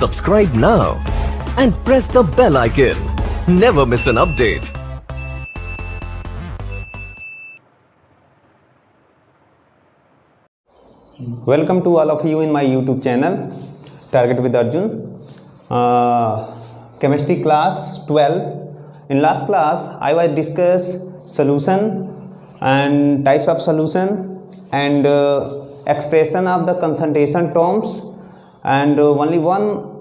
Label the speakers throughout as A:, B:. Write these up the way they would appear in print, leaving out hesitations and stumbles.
A: Subscribe now and press the bell icon. Never miss an update.
B: Welcome to all of you in my YouTube channel Target with Arjun. Chemistry class 12. In last class I was discuss solution and types of solution and expression of the concentration terms, and only one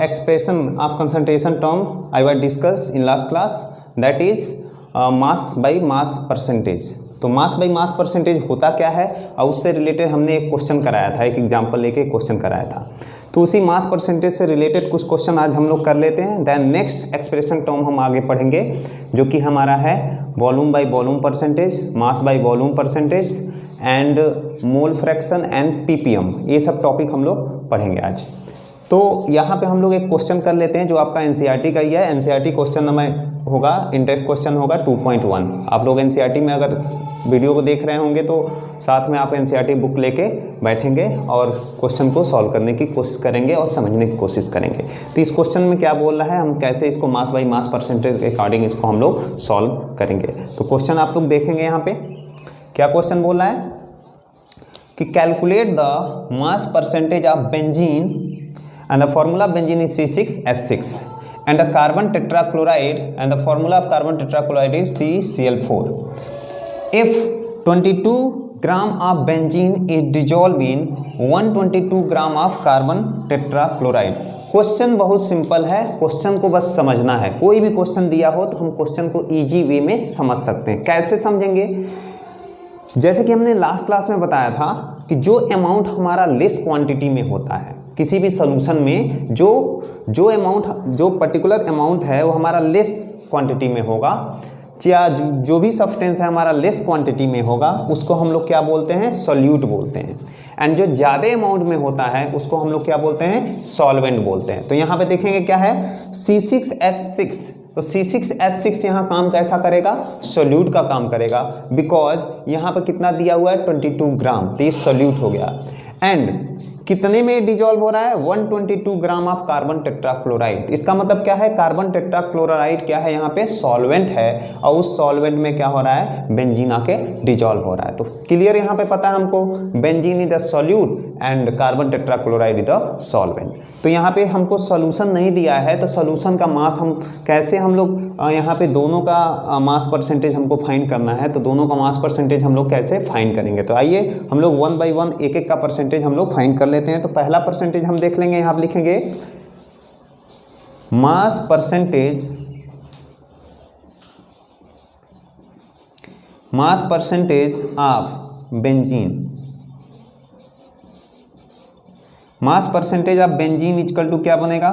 B: expression of concentration term I was discuss in last class, that is mass by mass percentage. तो mass by mass percentage होता क्या है और उससे related हमने एक question कराया था, एक एग्जांपल लेके क्वेश्चन कराया था। तो उसी मास परसेंटेज से रिलेटेड कुछ क्वेश्चन आज हम लोग कर लेते हैं। देन नेक्स्ट एक्सप्रेशन टर्म हम आगे पढ़ेंगे जो कि हमारा है volume by volume percentage, mass by volume percentage and mole fraction and ppm. ये सब टॉपिक हम लोग पढ़ेंगे आज। तो यहाँ पे हम लोग एक क्वेश्चन कर लेते हैं जो आपका एनसीईआरटी का ही है। एनसीईआरटी क्वेश्चन नंबर होगा, इंटेक क्वेश्चन होगा 2.1। आप लोग एनसीईआरटी में अगर वीडियो को देख रहे होंगे तो साथ में आप एनसीईआरटी बुक लेके बैठेंगे और क्वेश्चन को सॉल्व करने की कोशिश करेंगे और समझने की कोशिश करेंगे। तो इस क्वेश्चन में क्या बोल रहा है, हम कैसे इसको मास बाई मास परसेंटेज के अकॉर्डिंग इसको हम लोग सॉल्व करेंगे। तो क्वेश्चन आप लोग देखेंगे यहाँ पे क्या क्वेश्चन बोल रहा है कि calculate the mass percentage of benzene and the formula of benzene is C6H6 and the carbon tetrachloride and the formula of carbon tetrachloride is CCl4. If 22 gram of benzene is dissolved in 122 gram of carbon tetrachloride. Question बहुत simple है, question को बस समझना है। कोई भी question दिया हो तो हम क्वेश्चन को इजी वे में समझ सकते हैं। कैसे समझेंगे, जैसे कि हमने लास्ट क्लास में बताया था कि जो अमाउंट हमारा लेस क्वांटिटी में होता है किसी भी सॉल्यूशन में, जो पर्टिकुलर अमाउंट है वो हमारा लेस क्वांटिटी में होगा, या जो भी सब्सटेंस है हमारा लेस क्वांटिटी में होगा, उसको हम लोग क्या बोलते हैं, सॉल्यूट बोलते हैं। एंड जो ज़्यादा अमाउंट में होता है उसको हम लोग क्या बोलते हैं, सॉल्वेंट बोलते हैं। तो यहाँ पे देखेंगे क्या है C6H6। तो C6H6 यहाँ काम कैसा करेगा, सोल्यूट का काम करेगा, बिकॉज यहाँ पर कितना दिया हुआ है 22 ग्राम, तो ये सोल्यूट हो गया। एंड कितने में डिजॉल्व हो रहा है, 122 ग्राम ऑफ कार्बन टेट्राक्लोराइड। इसका मतलब क्या है, कार्बन टेट्राक्लोराइड क्या है यहाँ पे, सॉल्वेंट है, और उस सॉल्वेंट में क्या हो रहा है, बेंजीन आके डिजॉल्व हो रहा है। तो क्लियर यहाँ पे पता है हमको, benzene is the solute and carbon tetrachloride is the solvent. तो यहाँ पे हमको सॉल्यूशन नहीं दिया है, तो सॉल्यूशन का मास हम कैसे, हम लोग यहाँ पे दोनों का मास परसेंटेज हमको फाइंड करना है, तो दोनों का मास परसेंटेज हम लोग कैसे फाइंड करेंगे। तो आइए हम लोग 1 बाई 1 एक एक का परसेंटेज हम लोग फाइंड कर लेते हैं। तो पहला परसेंटेज हम देख लेंगे, यहाँ आप लिखेंगे mass percentage of benzene. Mass percentage of benzene equal to क्या बनेगा,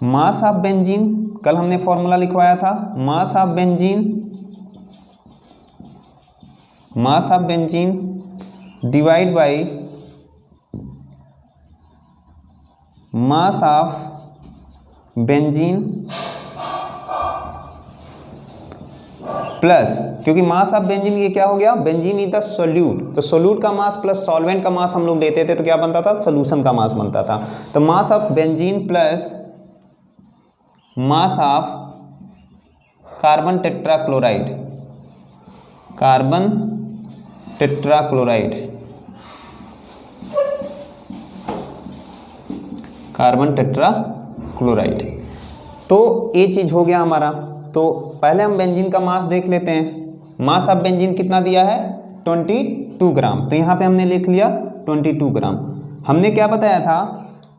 B: मास ऑफ बेंजीन, कल हमने फॉर्मूला लिखवाया था, मास of benzene divide by mass of benzene plus, क्योंकि मास ऑफ बेंजीन ये क्या हो गया, बेंजीन इज द सोल्यूट, तो सोल्यूट का मास प्लस सॉल्वेंट का मास हम लोग लेते थे तो क्या बनता था, सोल्यूशन का मास बनता था। तो मास of benzene plus mass of carbon tetrachloride. तो ये चीज़ हो गया हमारा। तो पहले हम बेंजीन का मास देख लेते हैं। मास ऑफ बेंजीन कितना दिया है, 22 ग्राम। तो यहाँ पे हमने लिख लिया 22 ग्राम। हमने क्या बताया था,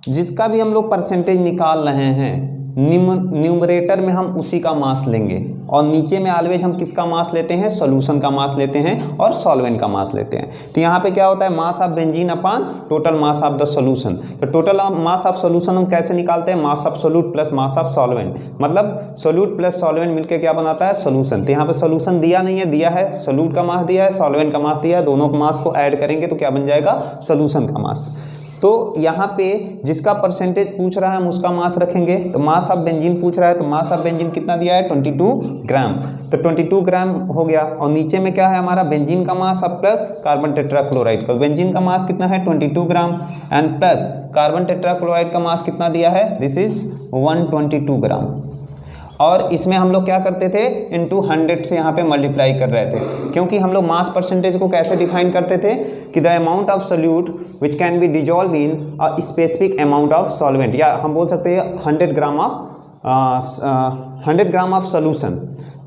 B: जिसका भी हम लोग परसेंटेज निकाल रहे हैं न्यूमरेटर में हम उसी का मास लेंगे और नीचे में ऑलवेज हम किसका मास लेते हैं, सॉल्यूशन का मास लेते हैं और सॉल्वेंट का मास लेते हैं। तो यहाँ पे क्या होता है, मास of benzene upon total mass of the solution. तो टोटल मास ऑफ सॉल्यूशन हम कैसे निकालते हैं, mass of solute plus mass of solvent, मतलब सोल्यूट प्लस सॉल्वेंट मिलकर क्या बनाता है, सॉल्यूशन। तो यहाँ पे सॉल्यूशन दिया नहीं है, दिया है सोल्यूट का मास दिया है, सॉल्वेंट का मास दिया है, दोनों का मास को ऐड करेंगे तो क्या बन जाएगा, सॉल्यूशन का मास। तो यहाँ पे जिसका परसेंटेज पूछ रहा है हम उसका मास रखेंगे। तो मास ऑफ बेंजीन पूछ रहा है, तो मास ऑफ बेंजीन कितना दिया है 22 ग्राम, तो 22 ग्राम हो गया। और नीचे में क्या है हमारा बेंजीन का मास अब प्लस कार्बन टेट्राक्लोराइड का, बेंजीन का मास कितना है 22 gram and plus carbon tetrachloride का मास कितना दिया है, दिस इज 122 ग्राम। और इसमें हम लोग क्या करते थे, इनटू 100 से यहाँ पे मल्टीप्लाई कर रहे थे, क्योंकि हम लोग मास परसेंटेज को कैसे डिफाइन करते थे कि the amount of solute which can be dissolve in a specific amount of solvent, या हम बोल सकते हैं 100 ग्राम ऑफ सोल्यूशन।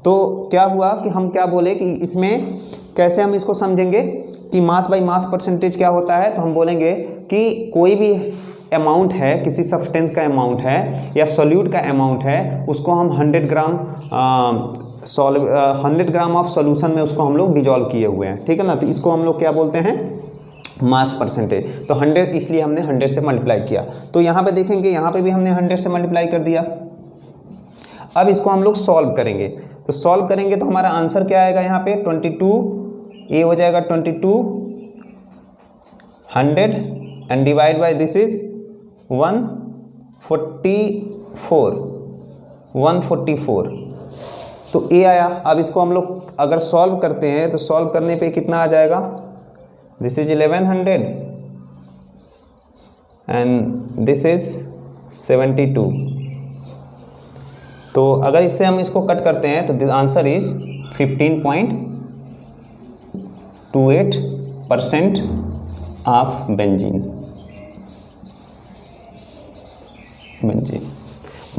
B: तो क्या हुआ कि हम क्या बोले कि इसमें कैसे हम इसको समझेंगे कि मास बाई मास परसेंटेज क्या होता है। तो हम बोलेंगे कि कोई भी अमाउंट है, किसी सब्सटेंस का अमाउंट है या सॉल्यूट का अमाउंट है, उसको हम 100 ग्राम ऑफ सॉल्यूशन में उसको हम लोग डिजॉल्व किए हुए हैं, ठीक है ना। तो इसको हम लोग क्या बोलते हैं, मास परसेंटेज। तो 100 इसलिए हमने 100 से मल्टीप्लाई किया। तो यहाँ पे देखेंगे, यहाँ पे भी हमने 100 से मल्टीप्लाई कर दिया। अब इसको हम लोग सॉल्व करेंगे, तो सॉल्व करेंगे तो हमारा आंसर क्या आएगा, यहाँ पे 22 ये हो जाएगा 22 100 and divide by this is 144 तो ए आया। अब इसको हम लोग अगर सॉल्व करते हैं तो सॉल्व करने पे कितना आ जाएगा, this is 1100 and this is 72। तो अगर इससे हम इसको कट करते हैं तो this answer is 15.28% of benzene.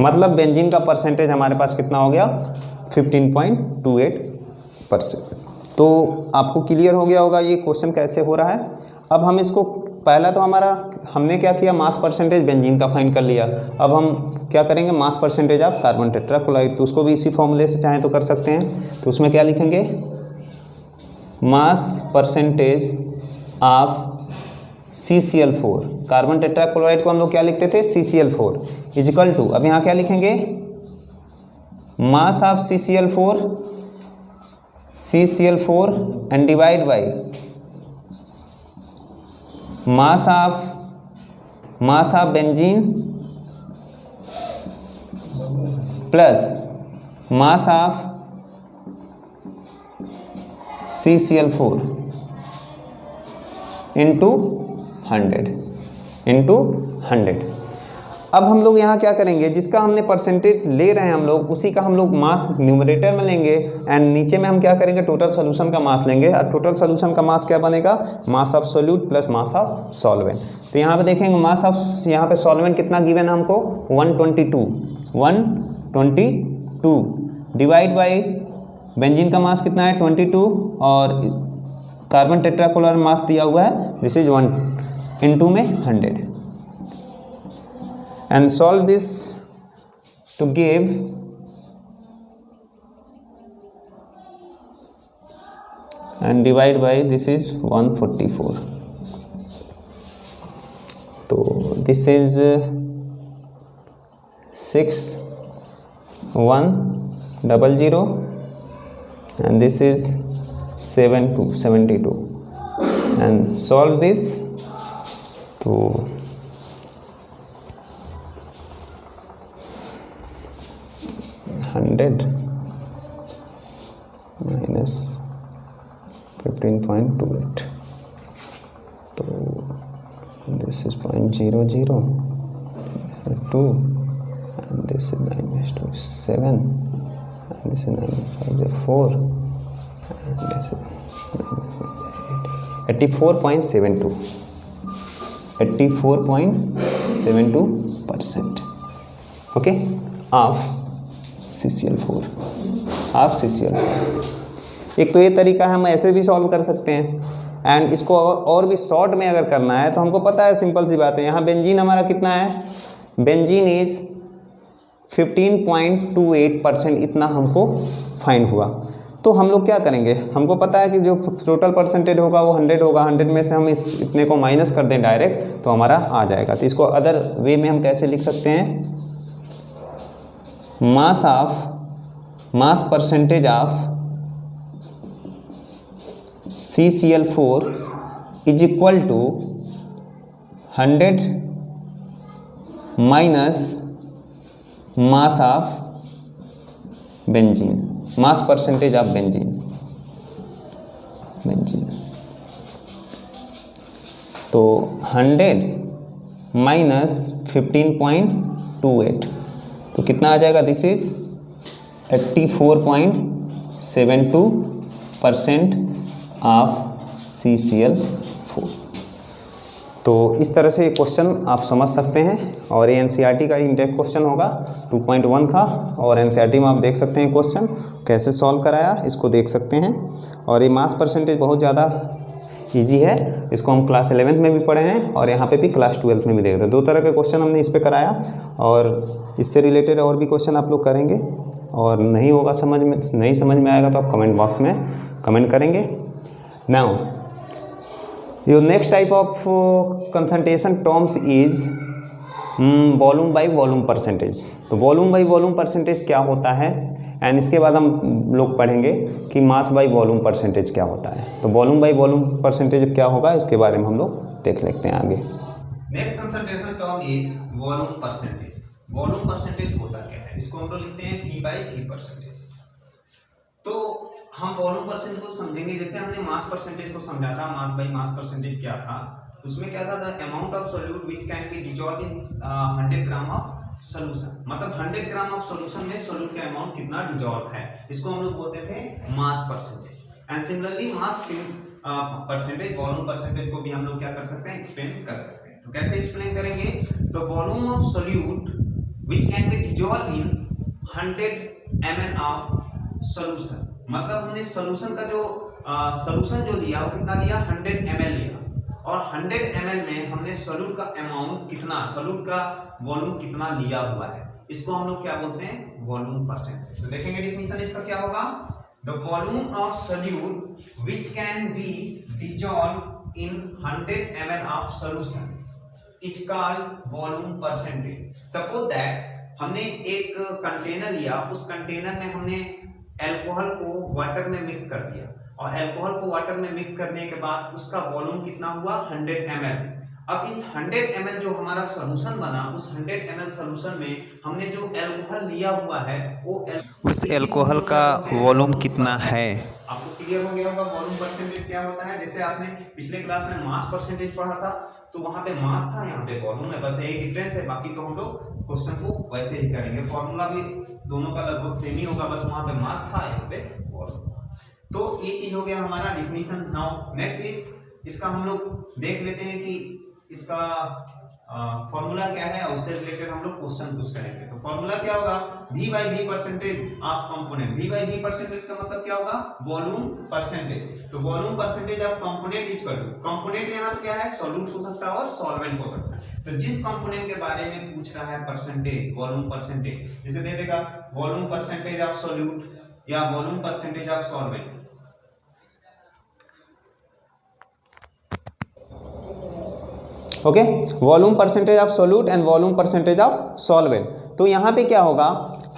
B: मतलब बेंजीन का परसेंटेज हमारे पास कितना हो गया 15.28%। तो आपको क्लियर हो गया होगा ये क्वेश्चन कैसे हो रहा है। अब हम इसको, पहला तो हमने क्या किया, मास परसेंटेज बेंजीन का फाइंड कर लिया। अब हम क्या करेंगे, मास परसेंटेज ऑफ कार्बन टेट्राक्लोराइड, तो उसको भी इसी फॉर्मूले से चाहें तो कर सकते हैं। तो उसमें क्या लिखेंगे, mass percentage of CCl4, carbon tetrachloride को हम लोग क्या लिखते थे CCl4 इजिकल टू, अब यहाँ क्या लिखेंगे, mass of CCl4 and divide by mass of benzene plus mass of CCl4 into 100। अब हम लोग यहाँ क्या करेंगे, जिसका हमने परसेंटेज ले रहे हैं हम लोग, उसी का हम लोग मास न्यूमरेटर में लेंगे एंड नीचे में हम क्या करेंगे, टोटल सोल्यूशन का मास लेंगे। और टोटल सोल्यूशन का मास क्या बनेगा, mass of solute plus mass of solvent. तो यहाँ पे देखेंगे मास ऑफ, यहाँ पे सॉल्वेंट कितना गिवन है हमको 122 डिवाइड बाई बेंजीन का मास कितना है 22 और कार्बन टेट्राक्लोराइड मास दिया हुआ है दिस इज 1 इंटू में 100 and solve this to give and divide by this is 144. So this is 6100 and this is 72 and solve this to 100 minus 15.28. So this is 0.00 2 and this is 9/7 and this is 9/4 and this is 84.72%. Okay, of CCl4 of CCl4। एक तो ये तरीका है, हम ऐसे भी solve कर सकते हैं एंड इसको और भी शॉर्ट में अगर करना है तो हमको पता है, सिंपल सी बात है, यहाँ बेंजीन हमारा कितना है, बेंजीन इज 15.28% इतना हमको फाइंड हुआ। तो हम लोग क्या करेंगे, हमको पता है कि जो टोटल परसेंटेज होगा वो 100 होगा, 100 में से हम इस इतने को माइनस कर दें डायरेक्ट तो हमारा आ जाएगा। तो इसको अदर वे में हम कैसे लिख सकते हैं, mass percentage of CCl4 is equal to 100 minus mass of benzene, mass percentage of benzene. तो 100 माइनस 15.28 तो कितना आ जाएगा? This is 84.72% of CCl4। तो इस तरह से क्वेश्चन आप समझ सकते हैं और ये NCERT का इंटेक क्वेश्चन होगा 2.1 का, और NCERT में आप देख सकते हैं क्वेश्चन कैसे सॉल्व कराया, इसको देख सकते हैं। और ये मास परसेंटेज बहुत ज़्यादा इजी है, इसको हम क्लास 11th में भी पढ़े हैं और यहाँ पे भी क्लास 12th में भी देख रहे हैं। 2 तरह के क्वेश्चन हमने इस पे कराया और इससे रिलेटेड और भी क्वेश्चन आप लोग करेंगे, और नहीं होगा नहीं समझ में आएगा तो आप कमेंट बॉक्स में कमेंट करेंगे। Now your next type of concentration terms is volume by volume percentage. तो वॉल्यूम बाई वॉल्यूम परसेंटेज क्या होता है, एंड इसके बाद हम लोग पढ़ेंगे कि मास बाई वॉल्यूम परसेंटेज क्या होता है। तो वॉल्यूम बाई वॉल्यूम परसेंटेज क्या होगा इसके बारे में हम लोग देख लेते हैं आगे।
C: Next concentration term is volume percentage. Volume percentage होता क्या है, इसको हम लोग लिखते हैं V बाई V परसेंटेज। तो हम वॉल्यूम परसेंटेज को समझेंगे जैसे हमने मास परसेंटेज को समझा था। मास बाई मास परसेंटेज क्या था, उसमें क्या था, the amount of solute which can be dissolved in 100 gram of solution. मतलब 100 ग्राम ऑफ सोल्यूशन में सोल्यूट का अमाउंट कितना डिसॉल्व है, इसको हम लोग बोलते थे mass percentage. And similarly mass percentage, volume percentage को भी हम लोग क्या कर सकते हैं, एक्सप्लेन कर सकते हैं। तो कैसे एक्सप्लेन करेंगे, the volume of solute which can be dissolved in 100 ml of solution. मतलब हमने सोल्यूशन का जो सोल्यूशन जो लिया वो कितना लिया, 100 ml लिया, और 100 ml में हमने सोल्यूट का अमाउंट कितना, सोल्यूट का वॉल्यूम कितना लिया हुआ है, इसको हम लोग क्या बोलते हैं, वॉल्यूम परसेंटेज। तो देखेंगे डेफिनेशन इसका क्या होगा, the volume of solute which can be dissolved in 100 ml of solution is called volume percentage. Suppose that हमने एक कंटेनर लिया, उस कंटेनर में हमने अल्कोहल को वाटर में मिक्स कर दिया, और अल्कोहल को वाटर में मिक्स करने के बाद उसका वॉल्यूम कितना हुआ, 100 ml। अब इस 100 ml जो हमारा सॉल्यूशन बना, उस 100 ml सॉल्यूशन में हमने जो अल्कोहल लिया हुआ है वो
B: उस अल्कोहल का वॉल्यूम कितना है।
C: आपको क्लियर हो गया होगा वॉल्यूम परसेंटेज क्या होता है। जैसे आपने पिछले क्लास में मास परसेंटेज पढ़ा था, तो वहां पे मास था, यहाँ पे वॉल्यूम है, बस यही डिफरेंस है। बाकी तो हम लोग क्वेश्चन को वैसे ही करेंगे, फॉर्मूला भी दोनों का लगभग सेम ही होगा, बस वहां पे मास था, यहाँ पे वॉल्यूम। तो ये चीज हो गया हमारा डिफिनीशन। नाउ नेक्स्ट इज, इसका हम लोग देख लेते हैं कि इसका फॉर्मूला क्या है, और उससे रिलेटेड हम लोग क्वेश्चन कुछ करेंगे। तो फॉर्मूला क्या होगा, V by V percentage of component. V by V percentage का मतलब क्या होगा, वॉल्यूम परसेंटेज। तो volume percentage of component is equal to, component यहाँ पे क्या है, सॉल्यूट हो सकता है और सॉल्वेंट हो सकता है। तो जिस कंपोनेंट के बारे में पूछ रहा है परसेंटेज, वॉल्यूम परसेंटेज, जैसे दे देगा वॉल्यूम परसेंटेज ऑफ सॉल्यूट या volume percentage of solvent.
B: Okay, volume percentage of solute and volume percentage of solvent. तो यहाँ पे क्या होगा,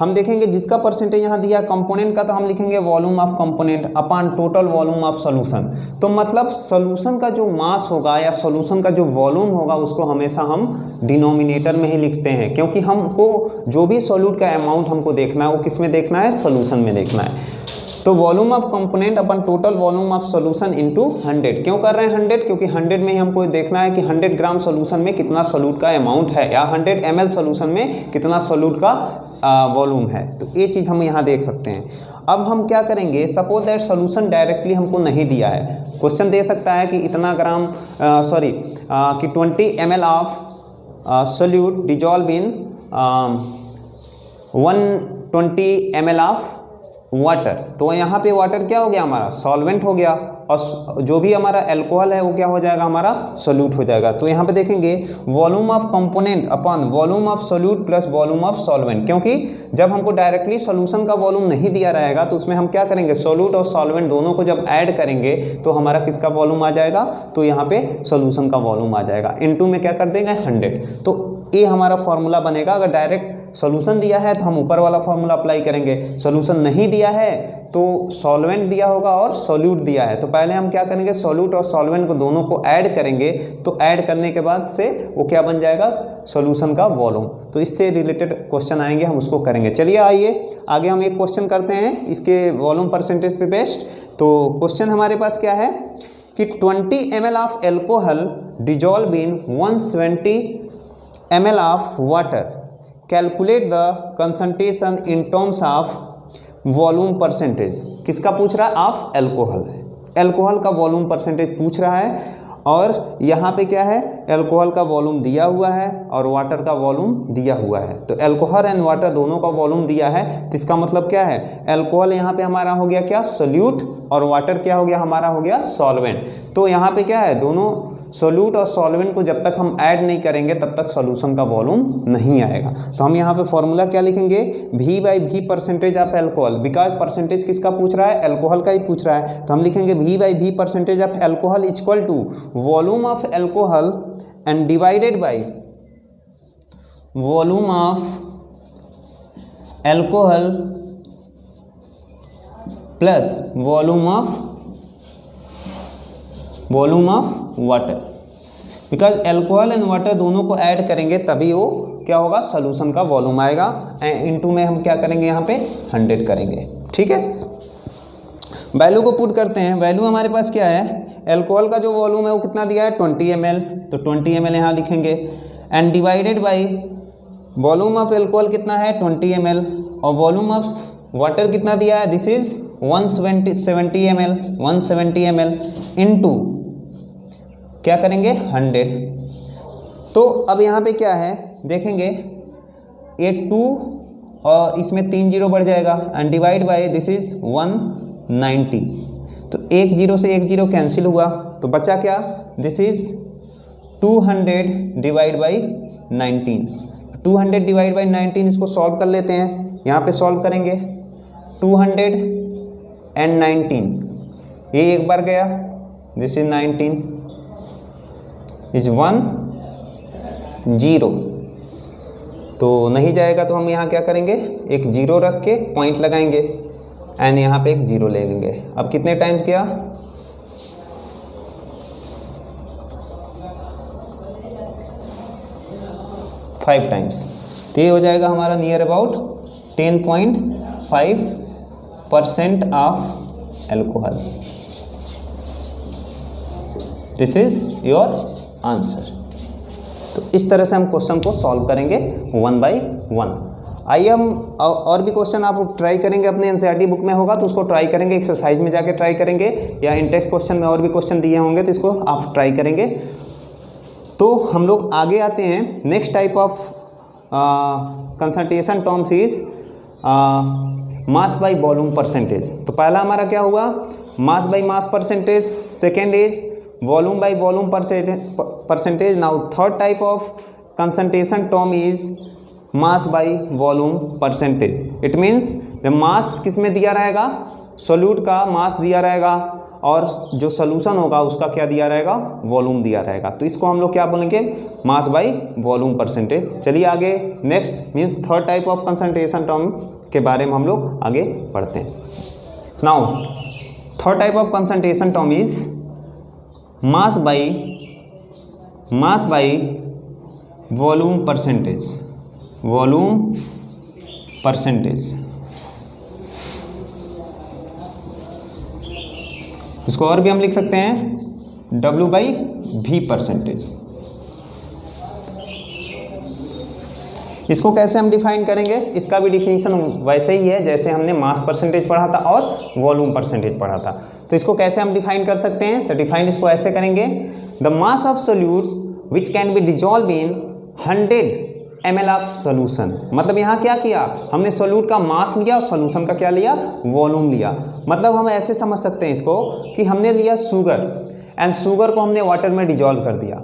B: हम देखेंगे जिसका परसेंटेज यहाँ दिया कंपोनेंट का, तो हम लिखेंगे volume of component upon total volume of solution. तो मतलब सॉल्यूशन का जो मास होगा या सॉल्यूशन का जो वॉल्यूम होगा उसको हमेशा हम डिनोमिनेटर में ही लिखते हैं, क्योंकि हमको जो भी सॉल्यूट का अमाउंट हमको देखना है वो किस में देखना है, सॉल्यूशन में देखना है। तो volume of component upon total volume of solution into 100। क्यों कर रहे हैं 100, क्योंकि 100 में ही हमको देखना है कि 100 ग्राम सॉल्यूशन में कितना सॉल्यूट का अमाउंट है, या 100 ml सॉल्यूशन में कितना सॉल्यूट का वॉल्यूम है। तो ये चीज़ हम यहाँ देख सकते हैं। अब हम क्या करेंगे, सपोज दैट सॉल्यूशन डायरेक्टली हमको नहीं दिया है, क्वेश्चन दे सकता है कि इतना ग्राम कि 20 ml of solute dissolve in 120 ml of water. तो यहाँ पे वाटर क्या हो गया, हमारा सॉल्वेंट हो गया, और जो भी हमारा अल्कोहल है वो क्या हो जाएगा, हमारा सोल्यूट हो जाएगा। तो यहाँ पे देखेंगे volume of component upon volume of solute plus volume of solvent, क्योंकि जब हमको डायरेक्टली सॉल्यूशन का वॉल्यूम नहीं दिया रहेगा तो उसमें हम क्या करेंगे, सोल्यूट और सॉल्वेंट दोनों को जब ऐड करेंगे तो हमारा किसका वॉल्यूम आ जाएगा, तो यहाँ पे सोल्यूशन का वॉल्यूम आ जाएगा। इनटू में क्या कर देंगे 100। तो ये हमारा फॉर्मूला बनेगा। अगर डायरेक्ट सॉल्यूशन दिया है तो हम ऊपर वाला फार्मूला अप्लाई करेंगे, सॉल्यूशन नहीं दिया है तो सॉल्वेंट दिया होगा और सॉल्यूट दिया है, तो पहले हम क्या करेंगे, सॉल्यूट और सॉल्वेंट को दोनों को ऐड करेंगे, तो ऐड करने के बाद से वो क्या बन जाएगा, सॉल्यूशन का वॉल्यूम। तो इससे रिलेटेड क्वेश्चन आएंगे, हम उसको करेंगे। चलिए आइए आगे हम एक क्वेश्चन करते हैं इसके वॉल्यूम परसेंटेज पे बेस्ड। तो क्वेश्चन हमारे पास क्या है कि 20 ml of alcohol dissolve in 170 ml of water, calculate the concentration in terms of volume percentage. किसका पूछ रहा है, ऑफ एल्कोहल, एल्कोहल का वॉल्यूम परसेंटेज पूछ रहा है। और यहाँ पे क्या है, एल्कोहल का वॉल्यूम दिया हुआ है और वाटर का वॉल्यूम दिया हुआ है। तो एल्कोहल एंड वाटर दोनों का वॉल्यूम दिया है, तो इसका मतलब क्या है, एल्कोहल यहाँ पे हमारा हो गया क्या, सोल्यूट, और वाटर क्या हो गया, हमारा हो गया सॉल्वेंट। तो यहाँ पे क्या है, दोनों सोल्यूट और सॉल्वेंट को जब तक हम ऐड नहीं करेंगे तब तक सॉल्यूशन का वॉल्यूम नहीं आएगा। तो हम यहाँ पे फॉर्मूला क्या लिखेंगे, V/V percentage of alcohol, because percentage किसका पूछ रहा है, एल्कोहल का ही पूछ रहा है। तो हम लिखेंगे V/V percentage of alcohol equal to volume of alcohol and divided by volume of alcohol plus volume of water, because alcohol and water दोनों को ऐड करेंगे तभी वो क्या होगा, सॉल्यूशन का वॉल्यूम आएगा। इनटू में हम क्या करेंगे, यहाँ पे 100 करेंगे, ठीक है। वैल्यू को पुट करते हैं, वैल्यू हमारे पास क्या है, एल्कोहल का जो वॉल्यूम है वो कितना दिया है, 20 ml, तो 20 ml यहाँ लिखेंगे, and divided by volume of alcohol कितना है 20 ml, और वॉल्यूम ऑफ वाटर कितना दिया है, दिस इज 170 ml इनटू क्या करेंगे 100। तो अब यहाँ पे क्या है देखेंगे, ये 2 और इसमें 3 जीरो बढ़ जाएगा, and divide by this is 190, तो 1 जीरो से 1 जीरो कैंसिल हुआ, तो बचा क्या, this is 200 divide by 19, 200 divide by 19, इसको सॉल्व कर लेते हैं। यहाँ पे सॉल्व करेंगे 219, ये एक बार गया, दिस इज 19 इज 10, तो नहीं जाएगा, तो हम यहाँ क्या करेंगे, एक जीरो रख के पॉइंट लगाएंगे एंड यहाँ पे एक जीरो ले लेंगे। अब कितने टाइम्स गया, 5 टाइम्स, तो ये हो जाएगा हमारा near about 10.5% of alcohol. This is your answer. तो इस तरह से हम क्वेश्चन को सॉल्व करेंगे 1 बाई 1। आइए हम और भी क्वेश्चन आप ट्राई करेंगे, अपने एनसीईआरटी बुक में होगा तो उसको ट्राई करेंगे, एक्सरसाइज में जाके ट्राई करेंगे, या इनटेक क्वेश्चन में और भी क्वेश्चन दिए होंगे तो इसको आप ट्राई करेंगे। तो हम लोग आगे आते हैं, next type of concentration terms is mass by volume percentage. तो पहला हमारा क्या हुआ, mass by mass percentage, second is volume by volume percentage. Now third type of concentration term is mass by volume percentage। It means the mass किस में दिया रहेगा, solute का मास दिया रहेगा और जो सोल्यूशन होगा उसका क्या दिया रहेगा, वॉल्यूम दिया रहेगा। तो इसको हम लोग क्या बोलेंगे, मास बाई वॉल्यूम परसेंटेज। चलिए आगे next means third type of concentration term के बारे में हम लोग आगे पढ़ते हैं। Now third type of concentration term is mass by volume percentage. Volume percentage, इसको और भी हम लिख सकते हैं W/V परसेंटेज। इसको कैसे हम डिफाइन करेंगे, इसका भी डिफिनीशन वैसे ही है जैसे हमने मास परसेंटेज पढ़ा था और वॉल्यूम परसेंटेज पढ़ा था। तो इसको कैसे हम डिफाइन कर सकते हैं, तो डिफाइन इसको ऐसे करेंगे, the mass of solute which can be dissolve in 100 ml of solution. मतलब यहाँ क्या किया, हमने सोल्यूट का मास लिया और सोल्यूशन का क्या लिया, वॉल्यूम लिया। मतलब हम ऐसे समझ सकते हैं इसको कि हमने लिया शुगर एंड शुगर को हमने वाटर में डिजॉल्व कर दिया।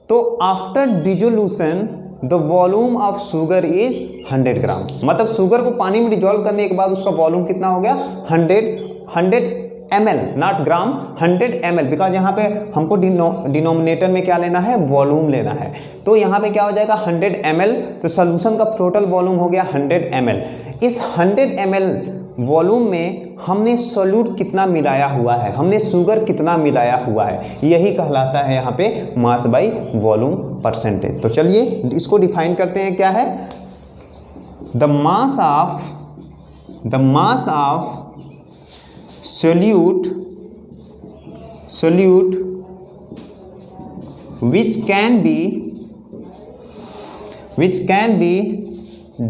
B: तो after dissolution the volume of sugar is 100 ग्राम। मतलब शुगर को पानी में डिजॉल्व करने के बाद उसका वॉल्यूम कितना हो गया, 100 ml, not gram, 100 ml, because यहाँ पे हमको डिनोमिनेटर में क्या लेना है, वॉल्यूम लेना है। तो यहाँ पे क्या हो जाएगा 100 ml, तो सोल्यूशन का टोटल वॉल्यूम हो गया 100 ml। इस 100 ml वॉल्यूम में हमने सोल्यूट कितना मिलाया हुआ है, हमने शुगर कितना मिलाया हुआ है, यही कहलाता है यहाँ पे मास बाई वॉल्यूम परसेंटेज। तो चलिए इसको डिफाइन करते हैं, क्या है, the mass of solute which can be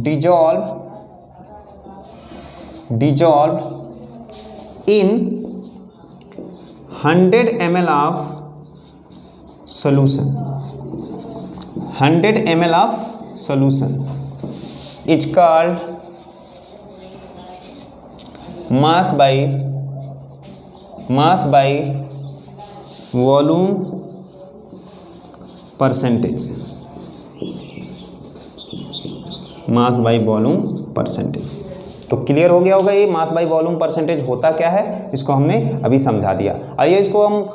B: dissolved in 100 ml of solution, 100 ml of solution is called mass by volume percentage, mass by volume percentage. तो क्लियर हो गया होगा ये मास बाई वॉल्यूम परसेंटेज होता क्या है, इसको हमने अभी समझा दिया। आइए इसको हम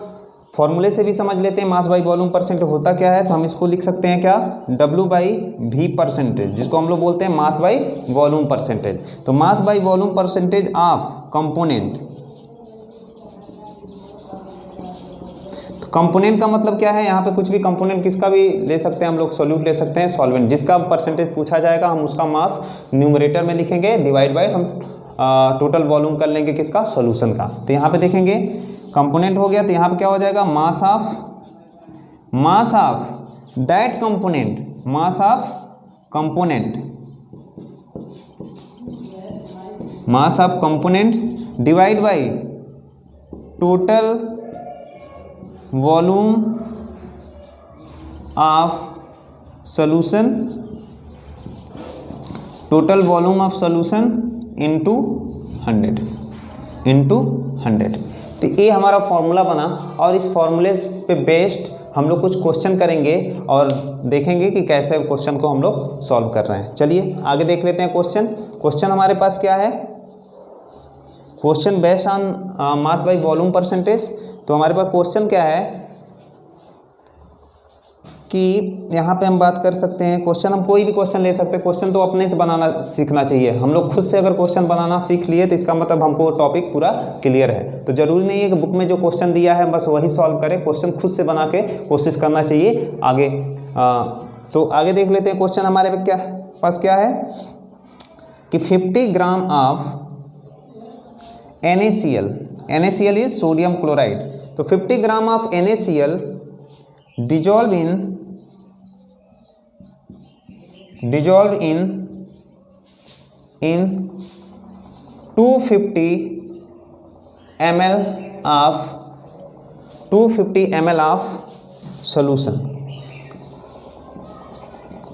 B: फॉर्मूले से भी समझ लेते हैं, मास बाई वॉल्यूम परसेंटेज होता क्या है। तो हम इसको लिख सकते हैं क्या, W बाई V परसेंटेज, जिसको हम लोग बोलते हैं मास बाई वॉल्यूम परसेंटेज। तो mass by volume percentage of component, component का मतलब क्या है, यहाँ पे कुछ भी कंपोनेंट किसका भी ले सकते हैं हम लोग, सॉल्यूट ले सकते हैं, सॉल्वेंट, जिसका परसेंटेज पूछा जाएगा हम उसका मास न्यूमरेटर में लिखेंगे, डिवाइड बाय हम टोटल वॉल्यूम कर लेंगे किसका, सॉल्यूशन का। तो यहाँ पे देखेंगे कंपोनेंट हो गया, तो यहाँ पे क्या हो जाएगा, mass of that component, mass of component divide by total volume of solution, total volume of solution into 100। तो ये हमारा फॉर्मूला बना, और इस फॉर्मूले पे बेस्ड हम लोग कुछ क्वेश्चन करेंगे और देखेंगे कि कैसे क्वेश्चन को हम लोग सॉल्व कर रहे हैं। चलिए आगे देख लेते हैं क्वेश्चन हमारे पास क्या है, question based on mass by volume percentage. तो हमारे पास क्वेश्चन क्या है कि यहाँ पे हम बात कर सकते हैं, क्वेश्चन हम कोई भी क्वेश्चन ले सकते हैं, क्वेश्चन तो अपने से बनाना सीखना चाहिए। हम लोग खुद से अगर क्वेश्चन बनाना सीख लिए तो इसका मतलब हमको टॉपिक पूरा क्लियर है। तो ज़रूरी नहीं है कि बुक में जो क्वेश्चन दिया है बस वही सॉल्व करें, क्वेश्चन खुद से बना के कोशिश करना चाहिए आगे। तो आगे देख लेते हैं क्वेश्चन हमारे पास क्या है कि 50 gram of NaCl is sodium chloride. तो 50 gram of NaCl dissolve in 250 ml of solution,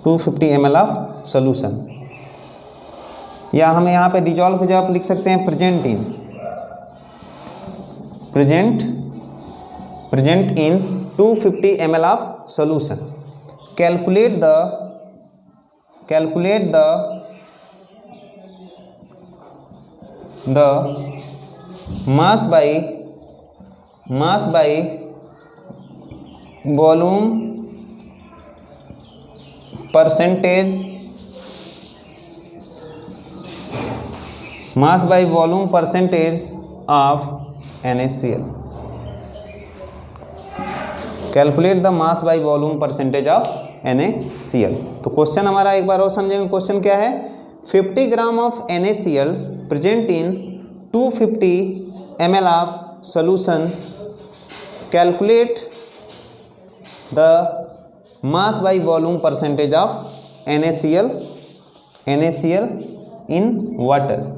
B: 250 ml of solution, या हम यहाँ पे डिजॉल्व को जब लिख सकते हैं present in 250 ml of solution। Calculate the mass by volume percentage, mass by volume percentage of NaCl। Calculate the mass by volume percentage of NaCl। तो क्वेश्चन हमारा एक बार और समझेंगे, क्वेश्चन क्या है, 50 gram of NaCl present in 250 ml of solution, calculate the mass by volume percentage of NaCl in water.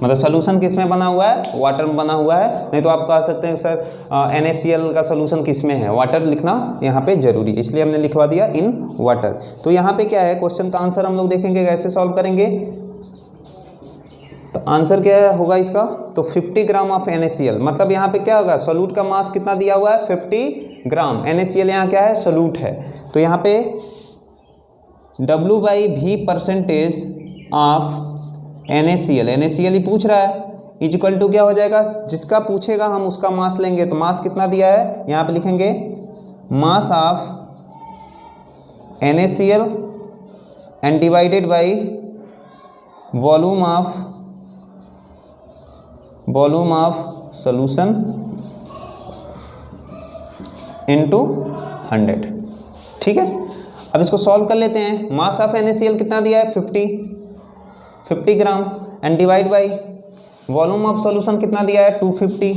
B: मतलब solution किस में बना हुआ है, वाटर में बना हुआ है। नहीं तो आप कह सकते हैं सर NaCl का सोल्यूशन किस में है, वाटर लिखना यहाँ पे जरूरी, इसलिए हमने लिखवा दिया इन वाटर। तो यहाँ पे क्या है, क्वेश्चन का आंसर हम लोग देखेंगे कैसे सॉल्व करेंगे। तो आंसर क्या होगा इसका, तो 50 ग्राम ऑफ NaCl, मतलब यहाँ पे क्या होगा, सोल्यूट का मास कितना दिया हुआ है 50 ग्राम, NaCl यहाँ क्या है, सोल्यूट है। तो यहाँ पे W/V परसेंटेज ऑफ NaCl ही पूछ रहा है, इक्वल टू क्या हो जाएगा, जिसका पूछेगा हम उसका मास लेंगे, तो मास कितना दिया है यहाँ पे लिखेंगे mass of NaCl and divided by volume of solution into 100। ठीक है, अब इसको सॉल्व कर लेते हैं। मास ऑफ NaCl कितना दिया है 50 gram and divide by volume of solution कितना दिया है 250,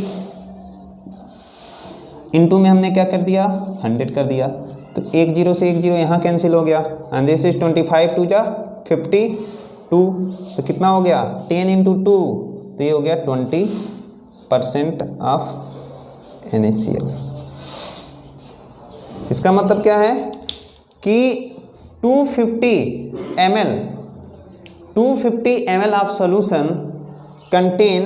B: इनटू में हमने क्या कर दिया 100 कर दिया, तो 1 0 से 1 0 यहाँ कैंसिल हो गया एंड दिस इज 25 2 जा 52, तो कितना हो गया 10 इंटू 2, तो ये हो गया 20% ऑफ NaCl। इसका मतलब क्या है कि 250 ml of solution contain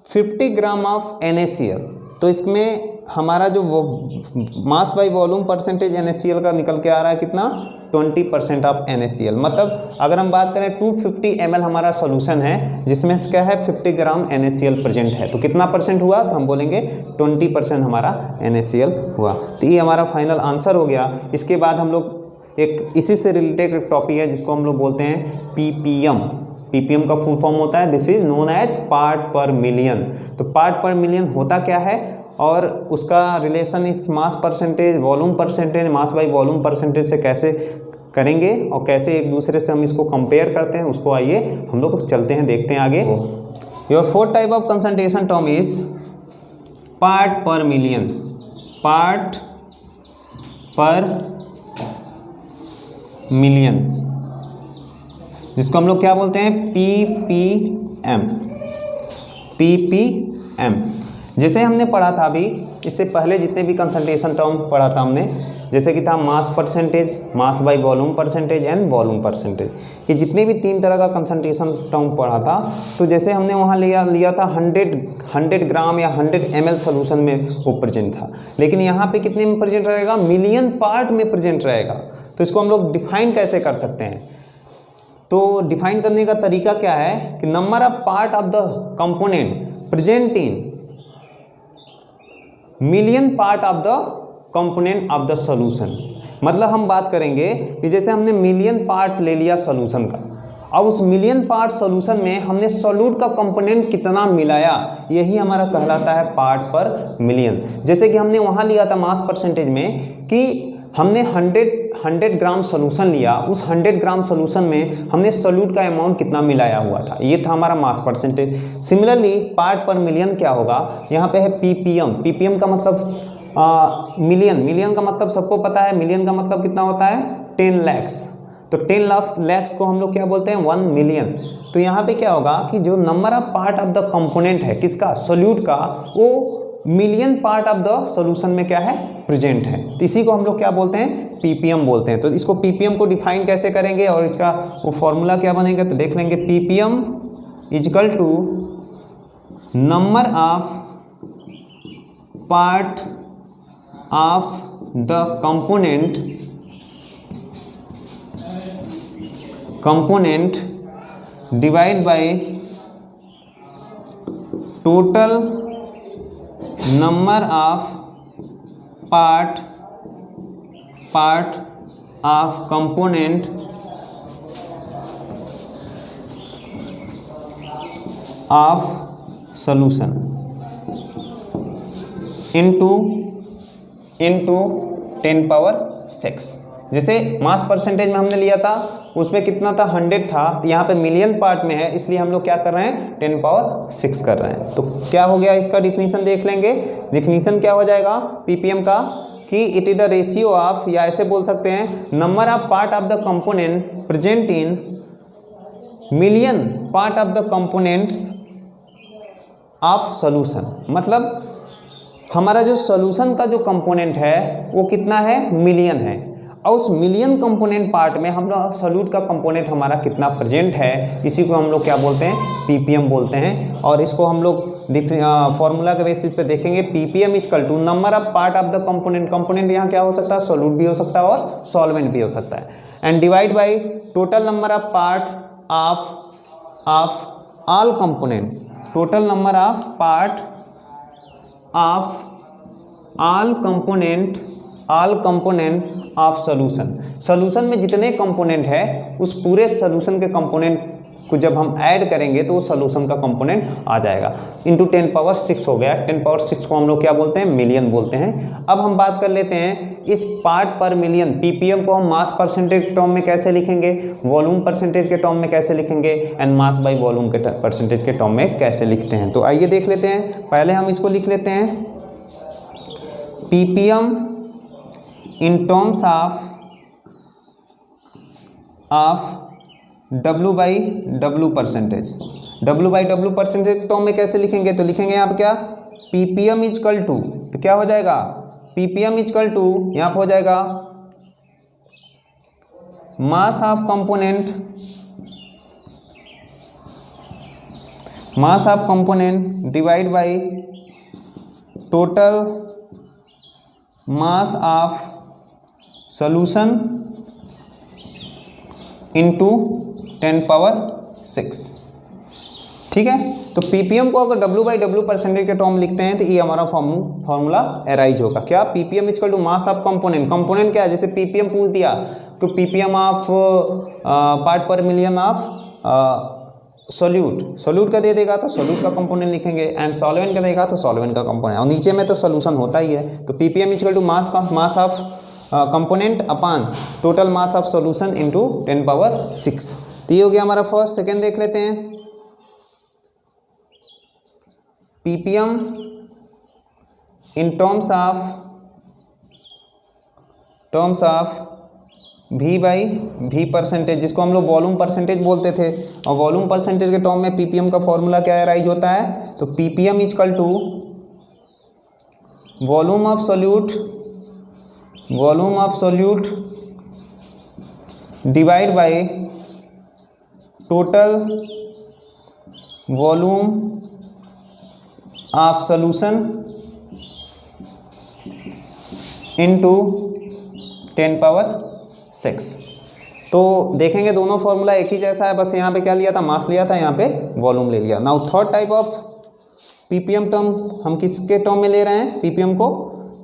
B: 50 gram of NaCl, तो इसमें हमारा जो वो मास बाई वॉल्यूम परसेंटेज NaCl का निकल के आ रहा है कितना 20% ऑफ NaCl। मतलब अगर हम बात करें 250 ml हमारा सॉल्यूशन है जिसमें क्या है 50 ग्राम NaCl प्रेजेंट है, तो कितना परसेंट हुआ, तो हम बोलेंगे 20% हमारा NaCl हुआ। तो ये हमारा फाइनल आंसर हो गया। इसके बाद हम लोग एक इसी से रिलेटेड एक टॉपिक है जिसको हम लोग बोलते हैं PPM का फुल फॉर्म होता है this is known as part per million. तो पार्ट पर मिलियन होता क्या है और उसका रिलेशन इस mass percentage volume percentage mass by volume percentage से कैसे करेंगे और कैसे एक दूसरे से हम इसको कंपेयर करते हैं, उसको आइए हम लोग चलते हैं, देखते हैं आगे। Your fourth type of concentration term is part per million. Part per million जिसको हम लोग क्या बोलते हैं PPM। जैसे हमने पढ़ा था अभी, इससे पहले जितने भी कंसंट्रेशन टर्म पढ़ा था हमने, जैसे कि था mass percentage, mass by volume percentage and volume percentage, ये जितने भी 3 तरह का कंसंट्रेशन टर्म पढ़ा था, तो जैसे हमने वहाँ लिया था 100 ग्राम या 100 ml सोल्यूशन में वो प्रेजेंट था, लेकिन यहाँ पे कितने में प्रेजेंट रहेगा, मिलियन पार्ट में प्रेजेंट रहेगा। तो इसको हम लोग डिफाइन कैसे कर सकते हैं, तो डिफाइन करने का तरीका क्या है कि number of part of the component present in million part of the component of the solution. मतलब हम बात करेंगे कि जैसे हमने मिलियन पार्ट ले लिया सॉल्यूशन का, अब उस मिलियन पार्ट सॉल्यूशन में हमने सॉल्यूट का कंपोनेंट कितना मिलाया, यही हमारा कहलाता है पार्ट पर मिलियन। जैसे कि हमने वहाँ लिया था मास परसेंटेज में कि हमने 100 ग्राम सॉल्यूशन लिया, उस 100 ग्राम सॉल्यूशन में हमने सॉल्यूट का अमाउंट कितना मिलाया हुआ था, ये था हमारा mass percentage. Similarly part per million क्या होगा, यहाँ पे है PPM का मतलब मिलियन का मतलब सबको पता है, मिलियन का मतलब कितना होता है 10 lakhs, तो 10 lakhs को हम लोग क्या बोलते हैं 1 मिलियन। तो यहाँ पे क्या होगा कि जो number of part of the component है किसका, सॉल्यूट का, वो million part of the solution में क्या है प्रेजेंट है, तो इसी को हम लोग क्या बोलते हैं PPM बोलते हैं। तो इसको PPM को डिफाइन कैसे करेंगे और इसका वो फॉर्मूला क्या बनेगा, तो देख लेंगे PPM equal to number of part of the component divide by total number of part of component of solution into 10 power 6। जैसे मास परसेंटेज में हमने लिया था उसमें कितना था 100 था, यहाँ पे मिलियन पार्ट में है, इसलिए हम लोग क्या कर रहे हैं 10 पावर 6 कर रहे हैं। तो क्या हो गया, इसका डिफिनीशन देख लेंगे। डिफिनीशन क्या हो जाएगा PPM का कि it is the ratio of, या ऐसे बोल सकते हैं number of part of the component present in million part of the components of solution. मतलब हमारा जो सॉल्यूशन का जो कंपोनेंट है वो कितना है, मिलियन है, और उस मिलियन कंपोनेंट पार्ट में हम लोग सॉल्यूट का कंपोनेंट हमारा कितना प्रेजेंट है, इसी को हम लोग क्या बोलते हैं PPM बोलते हैं। और इसको हम लोग फॉर्मूला के बेसिस पे देखेंगे PPM equal to number of part of the component यहाँ क्या हो सकता है, सॉल्यूट भी हो सकता है और सॉल्वेंट भी हो सकता है, and divide by total number of part of all component total number of part of all component of solution. Solution में जितने कंपोनेंट है उस पूरे सोल्यूशन के कंपोनेंट को जब हम ऐड करेंगे तो वो सोल्यूशन का कंपोनेंट आ जाएगा। इंटू 10 पावर 6 हो गया। 10 पावर 6 को हम लोग क्या बोलते हैं, मिलियन बोलते हैं। अब हम बात कर लेते हैं इस पार्ट पर मिलियन पीपीएम को हम मास परसेंटेज के टर्म में कैसे लिखेंगे, वॉल्यूम परसेंटेज के टर्म में कैसे लिखेंगे, एंड मास बाय वॉल्यूम के परसेंटेज के टर्म में कैसे लिखते हैं। तो आइए देख लेते हैं। पहले हम इसको लिख लेते हैं PPM in terms of W by W percentage. W by W percentage term में कैसे लिखेंगे, तो लिखेंगे यहाँ पे क्या, पीपीएम इजकल टू, तो क्या हो जाएगा, पीपीएम इजकल टू यहाँ पे हो जाएगा mass of component divide by total mass of solution into 10 power 6। ठीक है, तो पीपीएम को अगर W बाई डब्ल्यू परसेंटेज के टर्म लिखते हैं तो ये हमारा फॉर्मूला अराइज होगा। क्या, PPM is equal to mass of component. Component क्या है, जैसे पीपीएम पूछ दिया तो PPM of part per million of solute का दे देगा तो सोल्यूट का कंपोनेंट लिखेंगे, एंड सॉल्वेंट का देगा तो सॉल्वेंट का कंपोनेंट, और नीचे में तो सोल्यूशन होता ही है। तो PPM is equal to mass of component upon total mass of solution into 10 power 6। तो ये हो गया हमारा फर्स्ट। सेकेंड देख लेते हैं, PPM in terms of V by V percentage, जिसको हम लोग वॉल्यूम परसेंटेज बोलते थे, और वॉल्यूम परसेंटेज के टर्म में पीपीएम का फॉर्मूला क्या राइज होता है, तो PPM is equal to volume of solute divide by total volume of solution into 10 power 6। तो देखेंगे दोनों फॉर्मूला एक ही जैसा है, बस यहाँ पे क्या लिया था, मास लिया था, यहाँ पे वॉल्यूम ले लिया। Now third type of ppm term हम किसके टर्म में ले रहे हैं पीपीएम को,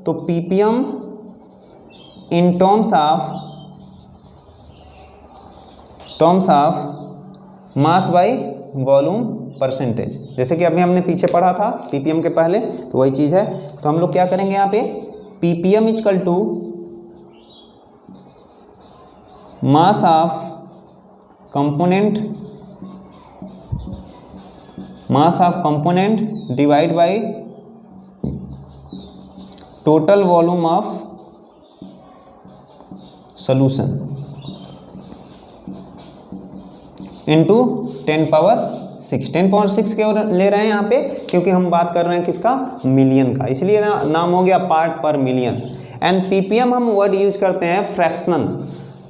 B: तो ppm in terms of mass by volume percentage. जैसे कि अभी हमने पीछे पढ़ा था पीपीएम के पहले, तो वही चीज़ है। तो हम लोग क्या करेंगे यहाँ पे, PPM is equal to mass of component divide by total volume of solution into 10 power 6। 10 power 6 क्यों ले रहे हैं यहाँ पे, क्योंकि हम बात कर रहे हैं किसका, मिलियन का, इसलिए नाम हो गया part per million. And ppm हम वर्ड यूज करते हैं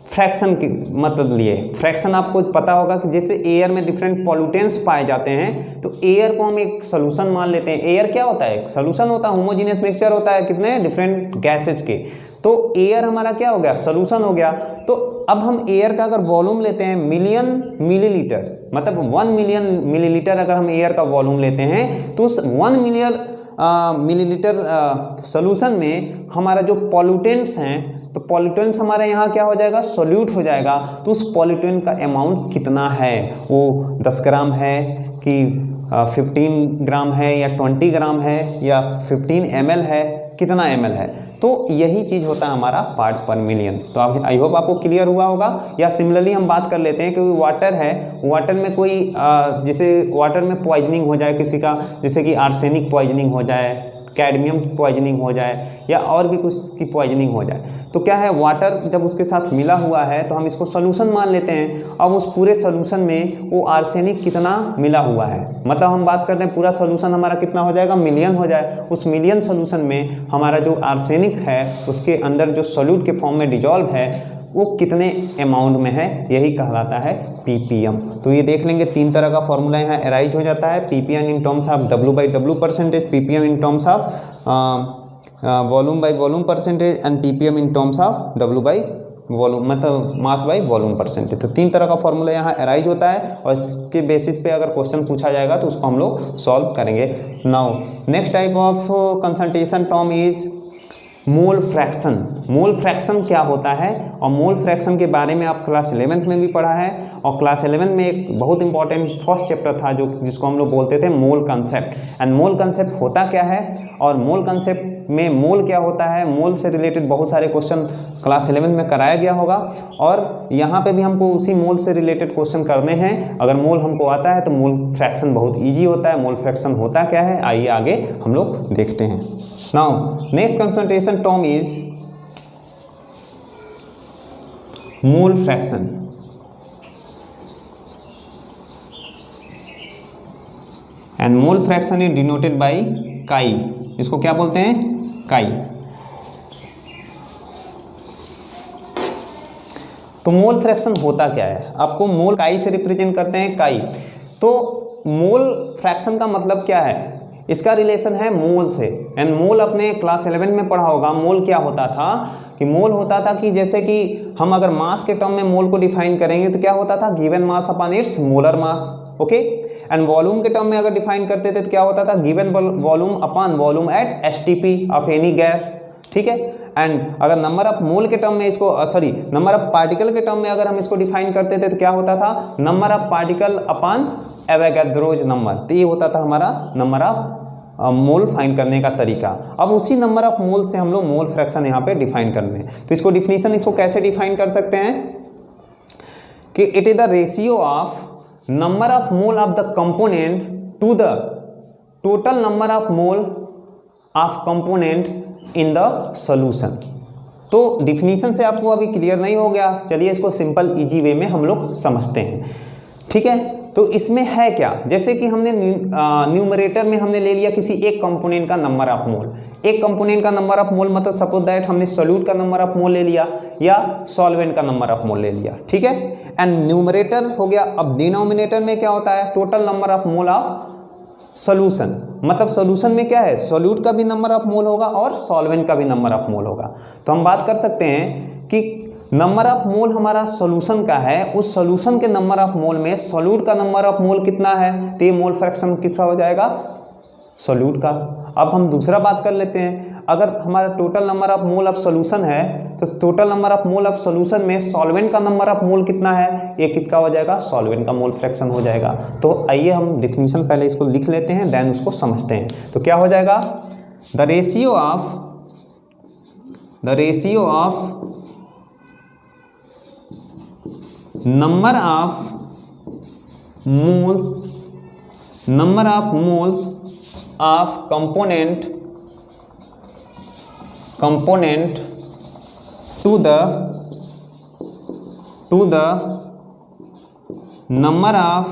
B: फ्रैक्शन के मतलब लिए। फ्रैक्शन आपको पता होगा कि जैसे एयर में डिफरेंट पॉल्यूटेंट्स पाए जाते हैं, तो एयर को हम एक सोल्यूशन मान लेते हैं। एयर क्या होता है, एक सोल्यूशन होता है, होमोजीनियस मिक्सचर होता है कितने डिफरेंट गैसेज के। तो एयर हमारा क्या हो गया, सोल्यूशन हो गया। तो अब हम एयर का अगर वॉल्यूम लेते हैं मिलियन मिलीलीटर, मतलब 1 मिलियन मिलीलीटर अगर हम एयर का वॉल्यूम लेते हैं, तो उस 1 मिलियन मिलीलीटर सोल्यूशन में हमारा जो पॉल्यूटेंट्स हैं, तो पॉल्यूटेंट्स हमारे यहाँ क्या हो जाएगा, सोल्यूट हो जाएगा। तो उस पॉल्यूटेंट का अमाउंट कितना है, वो 10 ग्राम है कि 15 ग्राम है या 20 ग्राम है या 15 ml है, कितना ml है। तो यही चीज़ होता है हमारा पार्ट पर मिलियन। तो आप आई होप आपको क्लियर हुआ होगा। या सिमिलरली हम बात कर लेते हैं कि वाटर है, वाटर में कोई जैसे वाटर में पॉइजनिंग हो जाए किसी का, जैसे कि आर्सेनिक पॉइजनिंग हो जाए, कैडमियम की पॉइजनिंग हो जाए, या और भी कुछ की पॉइजनिंग हो जाए, तो क्या है, वाटर जब उसके साथ मिला हुआ है तो हम इसको सोल्यूशन मान लेते हैं। अब उस पूरे सोल्यूशन में वो आर्सेनिक कितना मिला हुआ है, मतलब हम बात कर रहे हैं पूरा सोल्यूशन हमारा कितना हो जाएगा, मिलियन हो जाए। उस मिलियन सोल्यूशन में हमारा जो आर्सेनिक है उसके अंदर जो सोल्यूट के फॉर्म में डिजॉल्व है वो कितने अमाउंट में है, यही कहलाता है पीपीएम। तो ये देख लेंगे 3 तरह का फॉर्मूला यहाँ अराइज हो जाता है। Ppm in terms of W by W percentage, ppm in terms of volume by volume percentage, and ppm in terms of W by volume मतलब मास बाई वॉल्यूम परसेंटेज। तो 3 तरह का फॉर्मूला यहाँ अराइज होता है और इसके बेसिस पे अगर क्वेश्चन पूछा जाएगा तो उसको हम लोग सॉल्व करेंगे। Now next type of concentration term is mole fraction. Mole fraction क्या होता है और मोल फ्रैक्शन के बारे में आप क्लास 11th में भी पढ़ा है और क्लास 11 में एक बहुत इंपॉर्टेंट फर्स्ट चैप्टर था जो जिसको हम लोग बोलते थे मोल कंसेप्ट। एंड मोल कंसेप्ट होता क्या है और मोल कंसेप्ट में मोल क्या होता है, मोल से रिलेटेड बहुत सारे क्वेश्चन क्लास 11 में कराया गया होगा और यहाँ पे भी हमको उसी मोल से रिलेटेड क्वेश्चन करने हैं। अगर मोल हमको आता है तो मोल फ्रैक्शन बहुत ईजी होता है। मोल फ्रैक्शन होता क्या है आइए आगे हम लोग देखते हैं। Now, next concentration term is mole fraction. And mole fraction is denoted by chi. इसको क्या बोलते हैं? chi. तो मोल फ्रैक्शन होता क्या है? आपको मोल काई से रिप्रेजेंट करते हैं काई। तो मोल फ्रैक्शन का मतलब क्या है? इसका रिलेशन है मोल से। एंड मोल अपने क्लास 11 में पढ़ा होगा। मोल क्या होता था कि मोल होता था कि जैसे कि हम अगर मास के टर्म में मोल को डिफाइन करेंगे तो क्या होता था, given mass upon its molar mass. Okay. And volume के टर्म में अगर डिफाइन करते थे तो क्या होता था, given volume upon volume at STP of any gas. ठीक है। एंड अगर नंबर ऑफ मोल के टर्म में इसको नंबर ऑफ पार्टिकल के टर्म में अगर हम इसको डिफाइन करते थे तो क्या होता था, number of particle upon Avogadro's number. तो ये होता था हमारा नंबर ऑफ मोल फाइंड करने का तरीका। अब उसी नंबर ऑफ मोल से हम लोग मोल फ्रैक्शन यहाँ पे डिफाइन कर लें। तो इसको डिफिनीशन इसको कैसे डिफाइन कर सकते हैं कि it is the ratio of number of mole of the component to the total number of mole of component in the solution. तो डिफिनीशन से आपको अभी क्लियर नहीं हो गया, चलिए इसको सिंपल इजी वे में हम लोग समझते हैं। ठीक है। तो इसमें है क्या, जैसे कि हमने न्यूमरेटर में हमने ले लिया किसी एक कंपोनेंट का नंबर ऑफ मोल। एक कंपोनेंट का नंबर ऑफ मोल मतलब सपोज दैट हमने सोल्यूट का नंबर ऑफ मोल ले लिया या सॉल्वेंट का नंबर ऑफ मोल ले लिया। ठीक है। एंड न्यूमरेटर हो गया। अब डिनोमिनेटर में क्या होता है, total number of mole of solution. मतलब सोल्यूशन में क्या है, सोल्यूट का भी नंबर ऑफ मोल होगा और सॉल्वेंट का भी नंबर ऑफ मोल होगा। तो हम बात कर सकते हैं कि नंबर ऑफ मोल हमारा सॉल्यूशन का है, उस सॉल्यूशन के नंबर ऑफ मोल में सोल्यूट का नंबर ऑफ मोल कितना है, तो ये मोल फ्रैक्शन किसका हो जाएगा, सोल्यूट का। अब हम दूसरा बात कर लेते हैं, अगर हमारा total number of mole of solution है तो total number of mole of solution में सॉल्वेंट का नंबर ऑफ मोल कितना है, ये किसका हो जाएगा, सॉल्वेंट का मोल फ्रैक्शन हो जाएगा। तो आइए हम डिफिनीशन पहले इसको लिख लेते हैं देन उसको समझते हैं। तो क्या हो जाएगा, the ratio of number of moles of component to the number of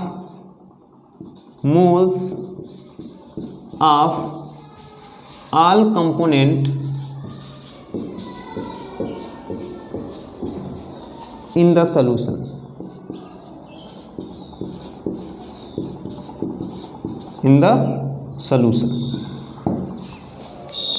B: moles of all component in the solution। In the solution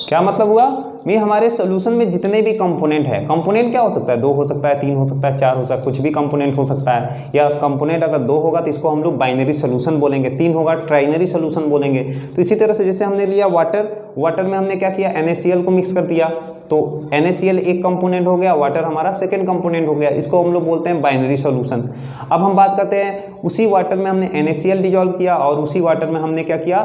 B: क्या मतलब हुआ, मैं हमारे सोल्यूशन में जितने भी कंपोनेंट है, कंपोनेंट क्या हो सकता है, 2 हो सकता है, 3 हो सकता है, 4 हो सकता है, कुछ भी कंपोनेंट हो सकता है। या कंपोनेंट अगर 2 होगा तो इसको हम लोग बाइनरी सोल्यूशन बोलेंगे, 3 होगा ट्राइनरी सोल्यूशन बोलेंगे। तो इसी तरह से जैसे हमने लिया वाटर में हमने क्या किया, NaCl को मिक्स कर दिया, तो NaCl एक कंपोनेंट हो गया, वाटर हमारा सेकेंड कंपोनेंट हो गया, इसको हम लोग बोलते हैं बाइनरी सोल्यूशन। अब हम बात करते हैं उसी वाटर में हमने NaCl डिजॉल्व किया और उसी वाटर में हमने क्या किया,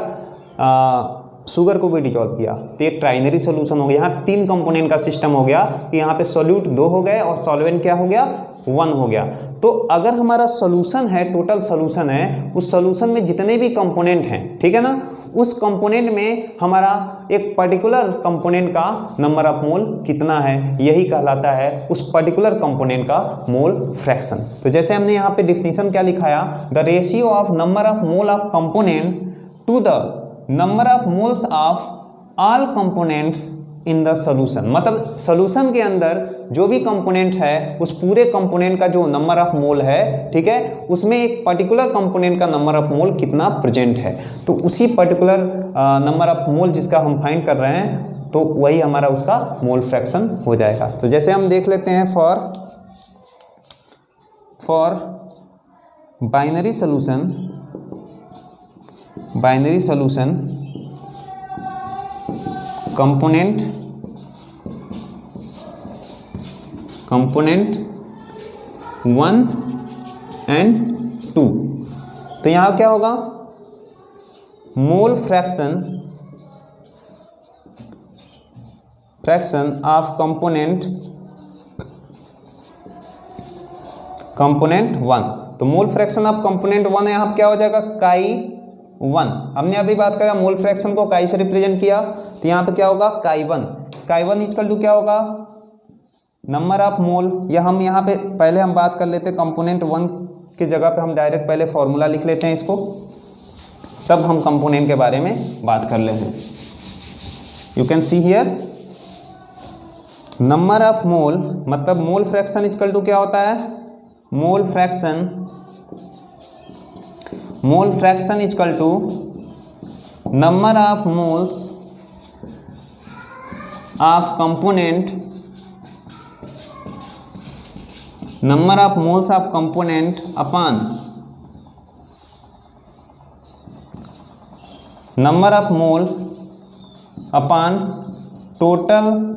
B: शुगर को भी डिजॉल्व किया, तो ये ट्राइनरी सोल्यूशन हो गया। यहाँ 3 कंपोनेंट का सिस्टम हो गया कि यहाँ पे सोल्यूट 2 हो गए और सॉल्वेंट क्या हो गया, 1 हो गया। तो अगर हमारा सोल्यूशन है, टोटल सोल्यूशन है, उस सोल्यूशन में जितने भी कंपोनेंट हैं, ठीक है ना, उस कंपोनेंट में हमारा एक पर्टिकुलर कंपोनेंट का नंबर ऑफ मोल कितना है, यही कहलाता है उस पर्टिकुलर कंपोनेंट का मोल फ्रैक्शन। तो जैसे हमने यहाँ पे डिफिनीशन क्या लिखाया, the ratio of number of mole of component to the number of moles of all components in the solution. मतलब सोल्यूशन के अंदर जो भी कंपोनेंट है उस पूरे कंपोनेंट का जो नंबर ऑफ मोल है, ठीक है, उसमें एक पर्टिकुलर कंपोनेंट का नंबर ऑफ मोल कितना प्रेजेंट है, तो उसी पर्टिकुलर नंबर ऑफ मोल जिसका हम फाइंड कर रहे हैं, तो वही हमारा उसका मोल फ्रैक्शन हो जाएगा। तो जैसे हम देख लेते हैं for for binary solution component 1 and 2। तो यहाँ क्या होगा, मोल फ्रैक्शन ऑफ कंपोनेंट 1। तो मोल फ्रैक्शन ऑफ कंपोनेंट 1 यहाँ क्या हो जाएगा, काई 1। हमने अभी बात करा मोल फ्रैक्शन को काई से रिप्रेजेंट किया, तो यहाँ पे क्या होगा, काई 1 इक्वल टू क्या होगा, नंबर ऑफ मोल। या हम यहाँ पे पहले हम बात कर लेते हैं कंपोनेंट 1 की जगह पे हम डायरेक्ट पहले फॉर्मूला लिख लेते हैं इसको, तब हम कंपोनेंट के बारे में बात कर लेते हैं। You can see here number of mole, मतलब मोल फ्रैक्शन इक्वल टू क्या होता है, mole fraction equal to number of moles of component upon number of mole upon total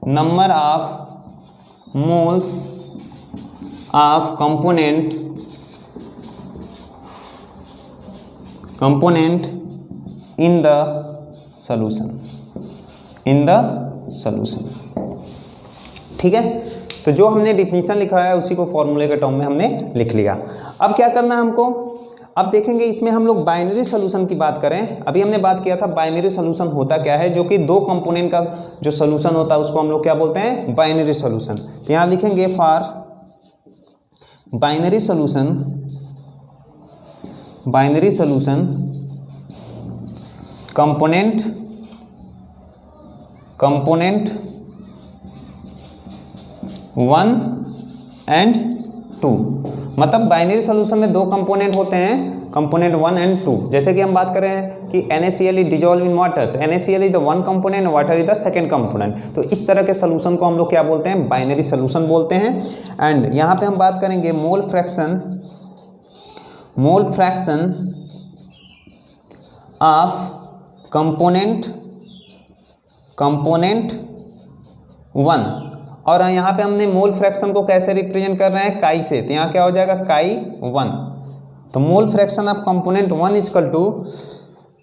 B: number of moles of component in the solution. ठीक है, तो जो हमने definition लिखा है उसी को फॉर्मूले के टर्म में हमने लिख लिया। अब क्या करना है हमको, अब देखेंगे इसमें हम लोग बाइनरी सॉल्यूशन की बात करें। अभी हमने बात किया था बाइनरी सॉल्यूशन होता क्या है, जो कि दो कंपोनेंट का जो सॉल्यूशन होता है उसको हम लोग क्या बोलते हैं, बाइनरी सॉल्यूशन। तो यहाँ लिखेंगे for binary solution component 1 and 2। मतलब बाइनरी सॉल्यूशन में दो कंपोनेंट होते हैं, कंपोनेंट 1 and 2। जैसे कि हम बात कर रहे हैं कि NaCl is dissolve in water, तो NaCl is the one component, water is the second component. तो इस तरह के सॉल्यूशन को हम लोग क्या बोलते हैं, बाइनरी सॉल्यूशन बोलते हैं। एंड यहाँ पे हम बात करेंगे मोल फ्रैक्शन ऑफ कंपोनेंट 1। और यहाँ पे हमने मोल फ्रैक्शन को कैसे रिप्रेजेंट कर रहे हैं, काई से। तो यहाँ क्या हो जाएगा, काई 1। तो mole fraction of component 1 equal to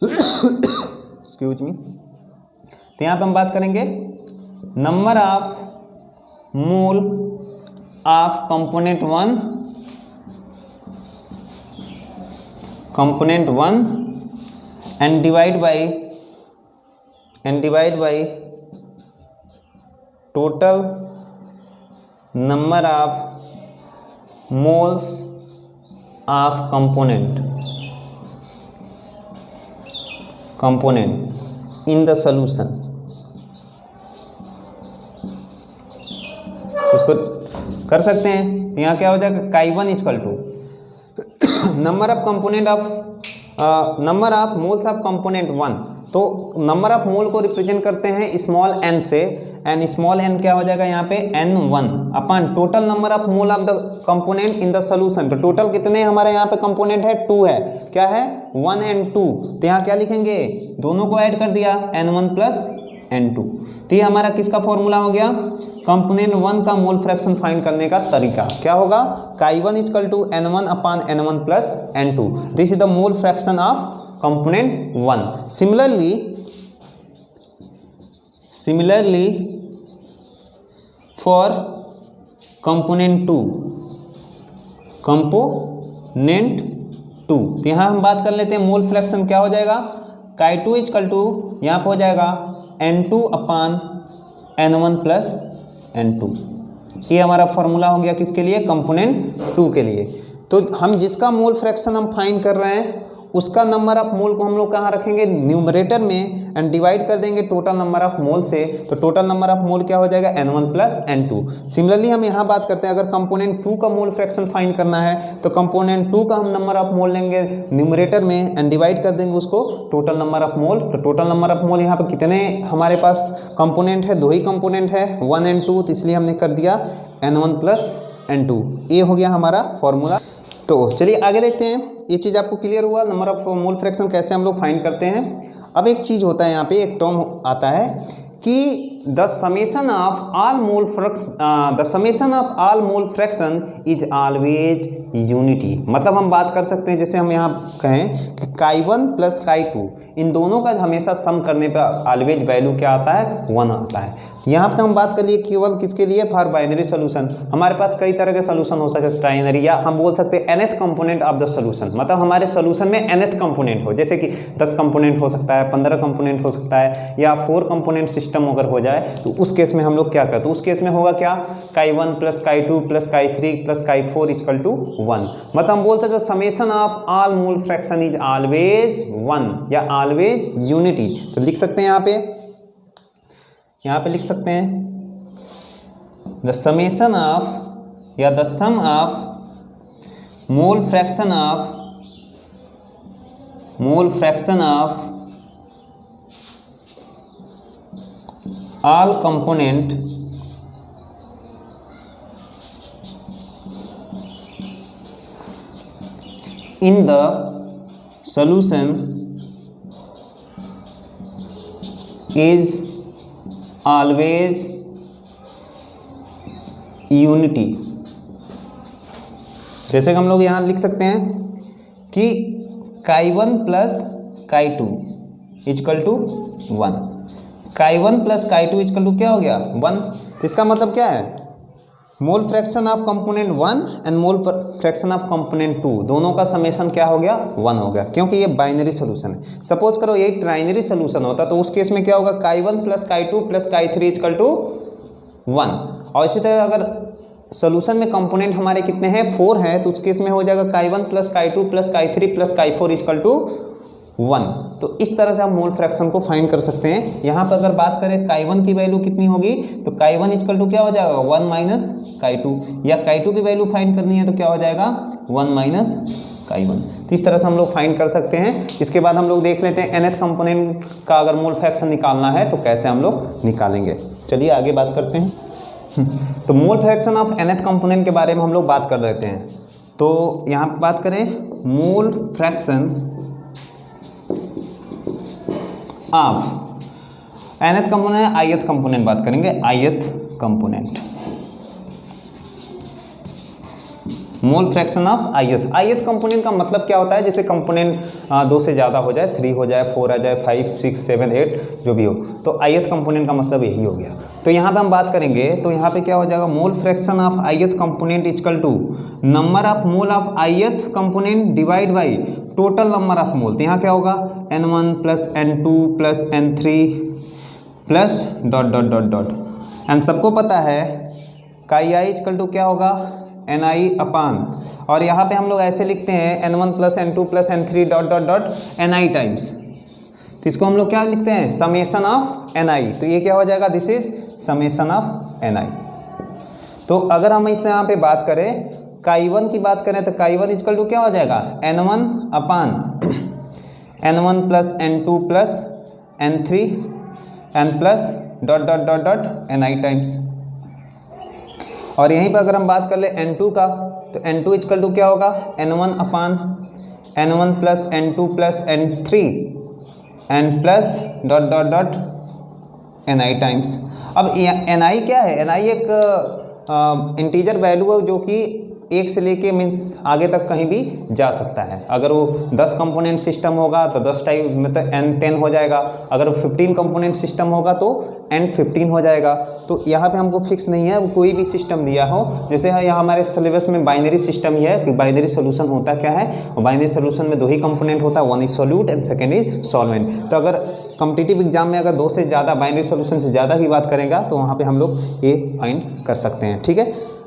B: excuse me, तो यहाँ पे हम बात करेंगे number of mole of component 1 and divide by total number of moles of component in the solution. इसको कर सकते हैं, यहाँ क्या हो जाएगा, chi 1 equal to number of moles of component 1। तो नंबर ऑफ मोल को रिप्रेजेंट करते हैं स्मॉल n से, एंड स्मॉल n क्या हो जाएगा यहाँ पे n1 upon total number of mole of the component in the solution. तो टोटल कितने हमारे यहाँ पे कंपोनेंट है, 2 है। क्या है, 1 and 2। तो यहाँ क्या लिखेंगे, दोनों को ऐड कर दिया, n1 प्लस n2। तो ये हमारा किसका फॉर्मूला हो गया, कंपोनेंट 1 का मोल फ्रैक्शन फाइंड करने का तरीका क्या होगा, chi 1 equal to n1 upon n1 plus n2। This is the mole fraction of component 1। Similarly for component 2। तो यहाँ हम बात कर लेते हैं मोल फ्रैक्शन क्या हो जाएगा, काई 2 इक्वल टू यहाँ पे हो जाएगा n2 upon n1 plus n2। ये हमारा फॉर्मूला हो गया किसके लिए, कंपोनेंट 2 के लिए। तो हम जिसका मोल फ्रैक्शन हम फाइंड कर रहे हैं उसका नंबर ऑफ मोल को हम लोग कहाँ रखेंगे, न्यूमरेटर में, एंड डिवाइड कर देंगे टोटल नंबर ऑफ मोल से। तो टोटल नंबर ऑफ मोल क्या हो जाएगा, n1 प्लस n2। सिमिलरली हम यहाँ बात करते हैं, अगर कंपोनेंट 2 का मोल फ्रैक्शन फाइंड करना है तो कंपोनेंट 2 का हम नंबर ऑफ मोल लेंगे न्यूमरेटर में एंड डिवाइड कर देंगे उसको टोटल नंबर ऑफ मोल। तो टोटल नंबर ऑफ मोल यहाँ पर कितने हमारे पास कंपोनेंट है, 2 ही कंपोनेंट है, 1 and 2। तो इसलिए हमने कर दिया n1 प्लस n2। ये हो गया हमारा फॉर्मूला। तो चलिए आगे देखते हैं, ये चीज़ आपको क्लियर हुआ नंबर ऑफ मोल फ्रैक्शन कैसे हम लोग फाइंड करते हैं। अब एक चीज़ होता है यहाँ पे, एक टर्म आता है कि the summation of all mole fraction is always unity. मतलब हम बात कर सकते हैं, जैसे हम यहाँ कहें कि chi1 प्लस chi2 इन दोनों का हमेशा सम करने पर ऑलवेज वैल्यू क्या आता है, 1 आता है। यहाँ पर हम बात कर लिए केवल किसके लिए, फॉर बाइनरी सोल्यूशन। हमारे पास कई तरह के सोल्यूशन हो सकते हैं, ट्राइनरी, या हम बोल सकते हैं nth component of the solution. मतलब हमारे सोल्यूशन में nth कंपोनेंट हो, जैसे कि 10 कंपोनेंट हो सकता है, 15 कंपोनेंट हो सकता है, या 4 कंपोनेंट सिस्टम अगर हो जाए तो उस केस में हम लोग क्या करते हैं, उस केस में होगा क्या, chi1 plus chi2 plus chi3 plus chi4 equal to 1। मतलब हम बोल सकते हैं summation of all mole fraction is always 1 या ऑलवेज यूनिटी। तो लिख सकते हैं यहाँ पे लिख सकते हैं द समेशन ऑफ या the sum of mole fraction of all component in the solution is always unity। जैसे कि हम लोग यहाँ लिख सकते हैं कि chi1 plus chi2 equal to 1। chi1 plus chi2 equal to क्या हो गया, 1। इसका मतलब क्या है, mole fraction of component 1 and mole fraction of component 2 दोनों का समेशन क्या हो गया, 1 हो गया, क्योंकि ये बाइनरी सोल्यूशन है। सपोज करो ये ट्राइनरी सोल्यूशन होता तो उस केस में क्या होगा, chi1 plus chi2 plus chi3 equal to 1। और इसी तरह अगर सोल्यूशन में कंपोनेंट हमारे कितने हैं, 4 हैं, तो उस केस में हो जाएगा chi1 plus chi2 plus chi3 plus chi4 equal to 1। तो इस तरह से हम मोल फ्रैक्शन को फाइंड कर सकते हैं। यहाँ पर अगर बात करें chi1 की वैल्यू कितनी होगी, तो chi1 इक्वल टू क्या हो जाएगा, 1 माइनस chi2, या chi2 की वैल्यू फाइंड करनी है तो क्या हो जाएगा, 1 माइनस chi1। तो इस तरह से हम लोग फाइंड कर सकते हैं। इसके बाद हम लोग देख लेते हैं nth कंपोनेंट का अगर मोल फ्रैक्शन निकालना है तो कैसे हम लोग निकालेंगे। चलिए आगे बात करते हैं। तो mole fraction of nth component के बारे में हम लोग बात कर देते हैं। तो यहाँ पर बात करें मोल fraction of nth component, ith component बात करेंगे, ith component, mole fraction of ith component का मतलब क्या होता है, जैसे कंपोनेंट 2 से ज़्यादा हो जाए, 3 हो जाए, 4 आ जाए, 5, 6, 7, 8 जो भी हो, तो ith कंपोनेंट का मतलब यही हो गया। तो यहाँ पे हम बात करेंगे तो यहाँ पे क्या हो जाएगा, mole fraction of ith component equal to number of mole of ith component divide by total number of mole. तो यहाँ क्या होगा, n1 plus n2 plus n3 plus dot dot dot dot. And सबको पता है chi इक्वल टू क्या होगा, ni अपान, और यहाँ पे हम लोग ऐसे लिखते हैं n1 plus n2 plus n3 dot dot dot ni times. तो इसको हम लोग क्या लिखते हैं, समेशन ऑफ ni। तो ये क्या हो जाएगा, this is summation of ni। तो अगर हम इससे यहाँ पे बात करें, chi1 की बात करें तो chi1 इक्वल टू क्या हो जाएगा, n1 अपान n1 plus n2 plus n3 n plus dot dot dot dot ni times. और यहीं पर अगर हम बात कर ले n2 का, तो n2 इक्वल टू क्या होगा, n1 अपान n1 plus n2 plus n3 n plus dot dot dot ni times. अब ni क्या है, ni एक इंटीजर वैल्यू है जो कि 1 से लेके मीन्स आगे तक कहीं भी जा सकता है। अगर वो 10 कंपोनेंट सिस्टम होगा तो 10 टाइप मतलब n10 हो जाएगा, अगर वो 15 कंपोनेंट सिस्टम होगा तो n15 हो जाएगा। तो यहाँ पे हमको फिक्स नहीं है, कोई भी सिस्टम दिया हो, जैसे यहाँ हमारे सिलेबस में बाइनरी सिस्टम ही है कि बाइनरी सोल्यूशन होता क्या है, और बाइनरी सोल्यूशन में 2 ही कंपोनेंट होता है, 1 is solute and second is solvent. तो अगर कॉम्पिटिटिव एग्जाम में अगर 2 से ज़्यादा बाइनरी सोल्यूशन से ज़्यादा की बात करेगा तो वहाँ पे हम लोग ये फाइंड कर सकते हैं, ठीक है।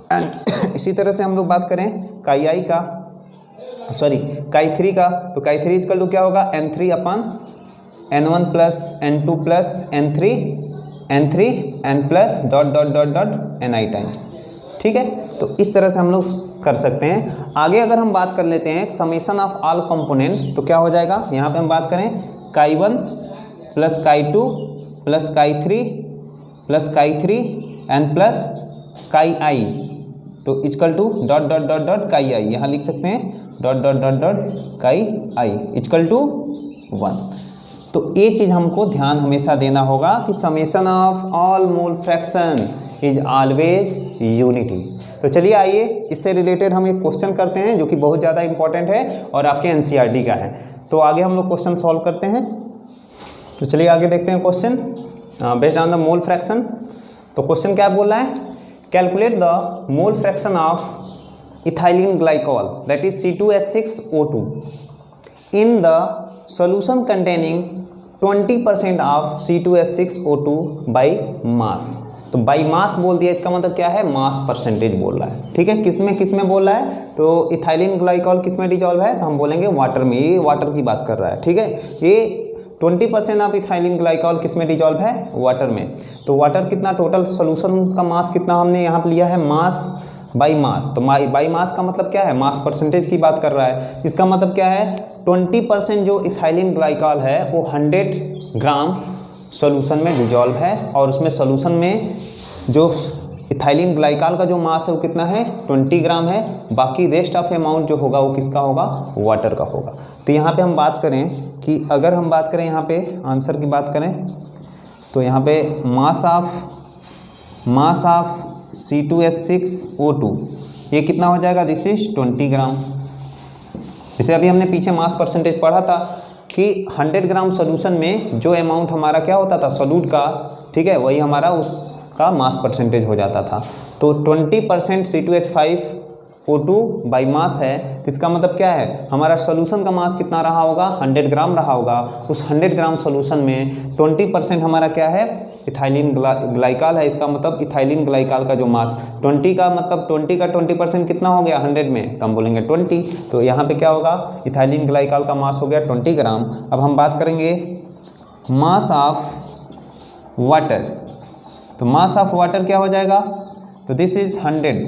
B: एंड इसी तरह से हम लोग बात करें chi का, सॉरी chi3 का, तो chi3 इक्वल टू क्या होगा, n3 अपान n1 plus n2 plus n3 n plus dot dot dot dot ni times, ठीक है। तो इस तरह से हम लोग कर सकते हैं। आगे अगर हम बात कर लेते हैं समेशन ऑफ ऑल कंपोनेंट, तो क्या हो जाएगा, यहाँ पे हम बात करें chi1 plus chi2 plus chi3 n plus chi तो equal to dot dot dot dot chi i, यहाँ लिख सकते हैं dot dot dot dot chi I equal to 1। तो ये चीज़ हमको ध्यान हमेशा देना होगा कि summation of all mole fraction is always unity. तो चलिए आइए इससे रिलेटेड हम एक क्वेश्चन करते हैं जो कि बहुत ज़्यादा इंपॉर्टेंट है और आपके एनसीईआरटी का है। तो आगे हम लोग क्वेश्चन सॉल्व करते हैं। तो चलिए आगे देखते हैं question based on the mole fraction. तो क्वेश्चन क्या बोल रहा है, calculate the mole fraction of ethylene glycol that is C2H6O2 in the solution containing 20% of C2H6O2 by mass. तो बाई मास बोल दिया, इसका मतलब क्या है, मास परसेंटेज बोल रहा है। ठीक है, किसमें बोल रहा है, तो इथाइलिन ग्लाइकॉल किसमें डिजॉल्व है, तो हम बोलेंगे वाटर में। ये वाटर की बात कर रहा है। ठीक है, ये 20% ऑफ इथाइलिन ग्लाइकॉल किसमें डिजॉल्व है, वाटर में। तो वाटर कितना, टोटल सोल्यूशन का मास कितना हमने यहाँ पर लिया है, मास बाई मास। तो बाई मास का मतलब क्या है, मास परसेंटेज की बात कर रहा है। इसका मतलब क्या है, 20% जो इथाइलिन ग्लाइकॉल है वो 100 ग्राम सॉल्यूशन में डिजॉल्व है, और उसमें सॉल्यूशन में जो इथाइलिन ग्लाइकॉल का जो मास है वो कितना है, 20 ग्राम है। बाकी रेस्ट ऑफ अमाउंट जो होगा वो किसका होगा, वाटर का होगा। तो यहाँ पे हम बात करें कि अगर हम बात करें यहाँ पे आंसर की बात करें तो यहाँ पे मास ऑफ C2H6O2 ये कितना हो जाएगा, दिस इज 20 ग्राम। जैसे अभी हमने पीछे मास परसेंटेज पढ़ा था कि 100 ग्राम सोल्यूशन में जो अमाउंट हमारा क्या होता था सोल्यूट का, ठीक है, वही हमारा उसका मास परसेंटेज हो जाता था। तो 20% C2H5O2 बाई मास है, तो इसका मतलब क्या है, हमारा सोल्यूशन का मास कितना रहा होगा, 100 ग्राम रहा होगा। उस 100 ग्राम सोल्यूशन में 20% हमारा क्या है, इथाइलिन ग्लाइकॉल है। इसका मतलब इथाइलिन ग्लाइकॉल का जो मास 20 का मतलब 20 का 20% कितना हो गया 100 में, तो हम बोलेंगे 20। तो यहाँ पे क्या होगा, इथाइलिन ग्लाइकॉल का मास हो गया 20 ग्राम। अब हम बात करेंगे मास ऑफ वाटर। तो मास ऑफ वाटर क्या हो जाएगा, तो दिस इज 100।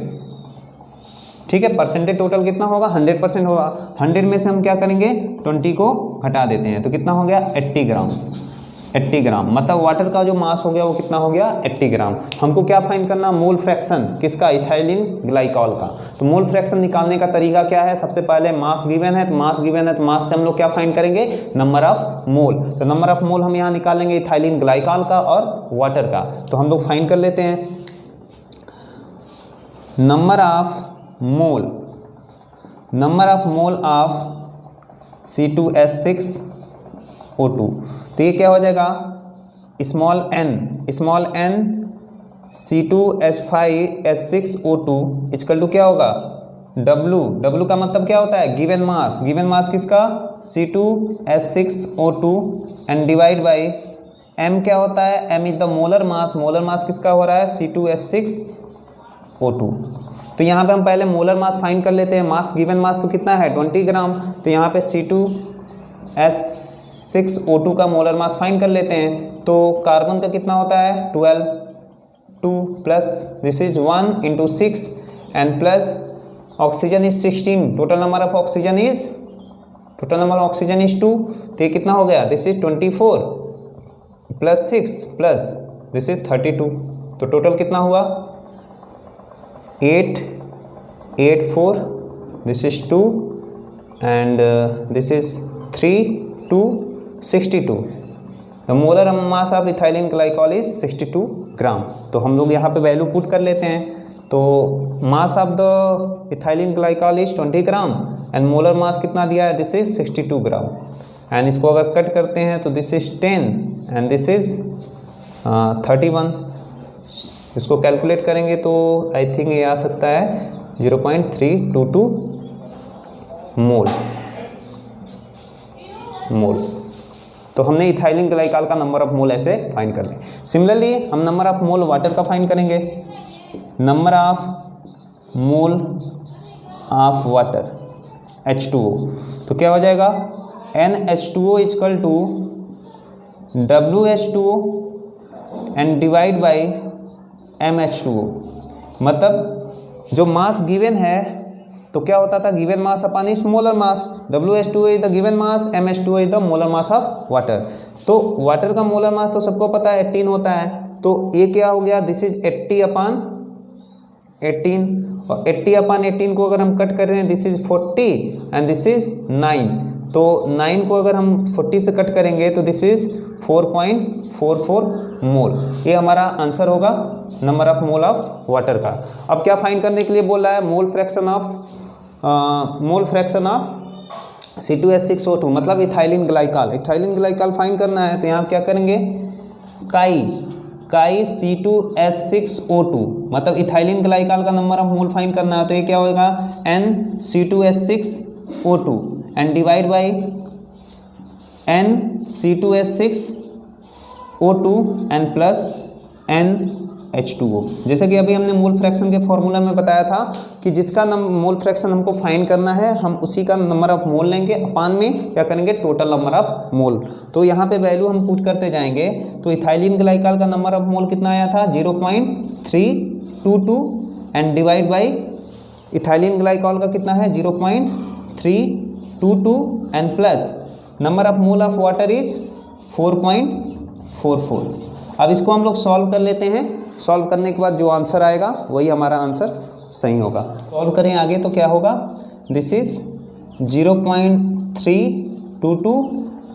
B: ठीक है, परसेंटेज टोटल कितना होगा, 100% होगा। 100 में से हम क्या करेंगे, 20 को घटा देते हैं, तो कितना हो गया 80 ग्राम। 80 ग्राम मतलब वाटर का जो मास हो गया वो कितना हो गया, 80 ग्राम। हमको क्या फाइंड करना, मोल फ्रैक्शन किसका, इथाइलिन ग्लाइकॉल का। तो मोल फ्रैक्शन निकालने का तरीका क्या है, सबसे पहले मास गिवन है, तो मास से हम लोग क्या फाइंड करेंगे, नंबर ऑफ मोल। तो नंबर ऑफ मोल हम यहाँ निकालेंगे इथाइलिन ग्लाइकॉल का और वाटर का। तो हम लोग फाइंड कर लेते हैं number of mole of C2H6O2। तो ये क्या हो जाएगा, small n C2H5H6O2 equal to क्या होगा, W का मतलब क्या होता है, गिवन मास किसका, C2H6O2 and divide by m क्या होता है, m is the molar mass किसका हो रहा है, C2H6O2। तो यहाँ पे हम पहले मोलर मास फाइंड कर लेते हैं। मास गिवन मास तो कितना है 20 ग्राम। तो यहाँ पे C2H6O2 का मोलर मास फाइंड कर लेते हैं। तो कार्बन का कितना होता है 12, 2 plus this is 1 into 6 and plus oxygen is 16। Total number of oxygen is 2। तो ये कितना हो गया, this is 24 plus 6 plus this is 32। तो टोटल कितना हुआ 8, 8, 4, this is 2 and this is 3, 2, 62. The molar mass of ethylene glycol is 62 ग्राम। तो हम लोग यहाँ पे वैल्यू पुट कर लेते हैं। तो mass of the ethylene glycol is 20 gram and molar mass कितना दिया है, दिस इज 62 ग्राम। एंड इसको अगर कट करते हैं तो this is 10 and this is 31। इसको कैलकुलेट करेंगे तो आई थिंक ये आ सकता है 0.322 मोल। तो हमने इथाइलिन ग्लाइकॉल का नंबर ऑफ मोल ऐसे फाइंड कर लिया। सिमिलरली हम नंबर ऑफ मोल वाटर का फाइंड करेंगे। Number of mole of water H2O, तो क्या हो जाएगा NH2O equal to WH2O and divide by MH2O। मतलब जो मास गिवन है तो क्या होता था, गिवन मास अपॉन इस molar mass. WH2O is the given mass, MH2O is the molar mass of water. तो वाटर का मोलर मास तो सबको पता है 18 होता है। तो ये क्या हो गया, दिस इज 80 अपॉन 18 और 80/18 को अगर हम कट कर रहे हैं this is 40 and this is 9, तो 9 को अगर हम 40 से कट करेंगे तो दिस इज 4.44 मोल। ये हमारा आंसर होगा number of mole of water का। अब क्या फाइंड करने के लिए बोल रहा है, मोल फ्रैक्शन ऑफ C2H6O2 मतलब ethylene glycol. Ethylene glycol find करना है तो यहाँ क्या करेंगे, काई C2H6O2 मतलब इथाइलिन ग्लाइकॉल का नंबर ऑफ मोल फाइंड करना है तो ये क्या होगा NC2H6O2 and divide by NC2H6O2 and plus NH2O। जैसे कि अभी हमने मोल फ्रैक्शन के फॉर्मूला में बताया था कि जिसका मोल फ्रैक्शन हमको फाइंड करना है हम उसी का नंबर ऑफ मोल लेंगे, अपान में क्या करेंगे टोटल नंबर ऑफ मोल। तो यहाँ पे वैल्यू हम पुट करते जाएंगे तो इथाइलिन ग्लाइकॉल का नंबर ऑफ मोल कितना आया था 0.322 and divide by ethylene glycol का कितना है 0.322 and plus number of mole of water is 4.44। अब इसको हम लोग सॉल्व कर लेते हैं। सॉल्व करने के बाद जो आंसर आएगा वही हमारा आंसर सही होगा। सॉल्व करें आगे तो क्या होगा, दिस इज 0.322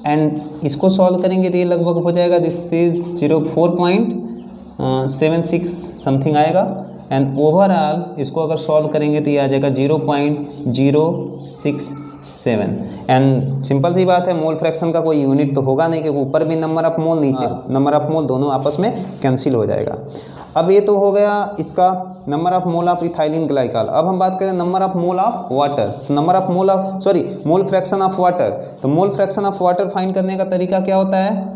B: एंड इसको सॉल्व करेंगे तो ये लगभग हो जाएगा दिस इज 4.76 समथिंग आएगा एंड ओवरऑल इसको अगर सॉल्व करेंगे तो ये आ जाएगा 0.067 एंड सिंपल सी बात है, मोल फ्रैक्शन का कोई यूनिट तो होगा नहीं क्योंकि ऊपर भी नंबर ऑफ मोल नीचे नंबर ऑफ मोल दोनों आपस में कैंसिल हो जाएगा। अब ये तो हो गया इसका number of mole of ethylene glycol. अब हम बात करें number of mole of water, number of mole of mole fraction of water. तो mole fraction of water find करने का तरीका क्या होता है,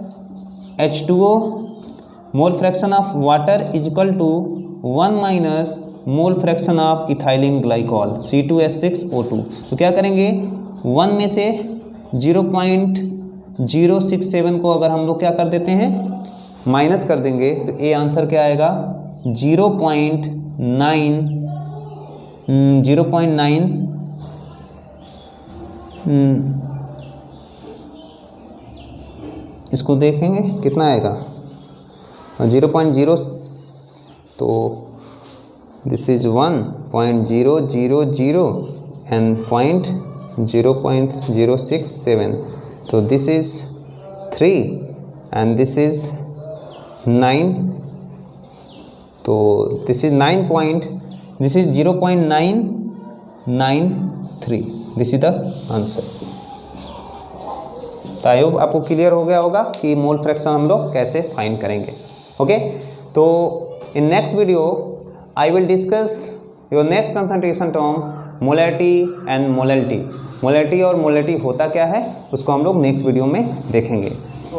B: H2O mole fraction of water is equal to 1 minus mole fraction of ethylene glycol C2H6O2। तो क्या करेंगे 1 में से 0.067 को अगर हम लोग क्या कर देते हैं माइनस कर देंगे तो ये आंसर क्या आएगा 0.9 इसको देखेंगे कितना आएगा 0.0 तो दिस इज 1.000 एंड 0.067 तो this is 3 and this is 9 तो this is 0.993 this is the answer. तो आई होप आपको क्लियर हो गया होगा कि मोल फ्रैक्शन हम लोग कैसे फाइंड करेंगे। ओके, तो in next video I will discuss your next concentration term molarity and molality. Molarity और मोलैलिटी होता क्या है उसको हम लोग नेक्स्ट वीडियो में देखेंगे।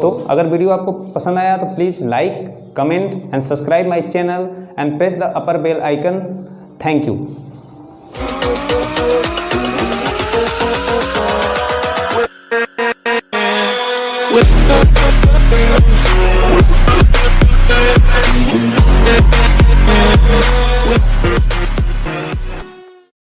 B: तो अगर वीडियो आपको पसंद आया तो please like, comment and subscribe my channel and press the upper bell icon. Thank you.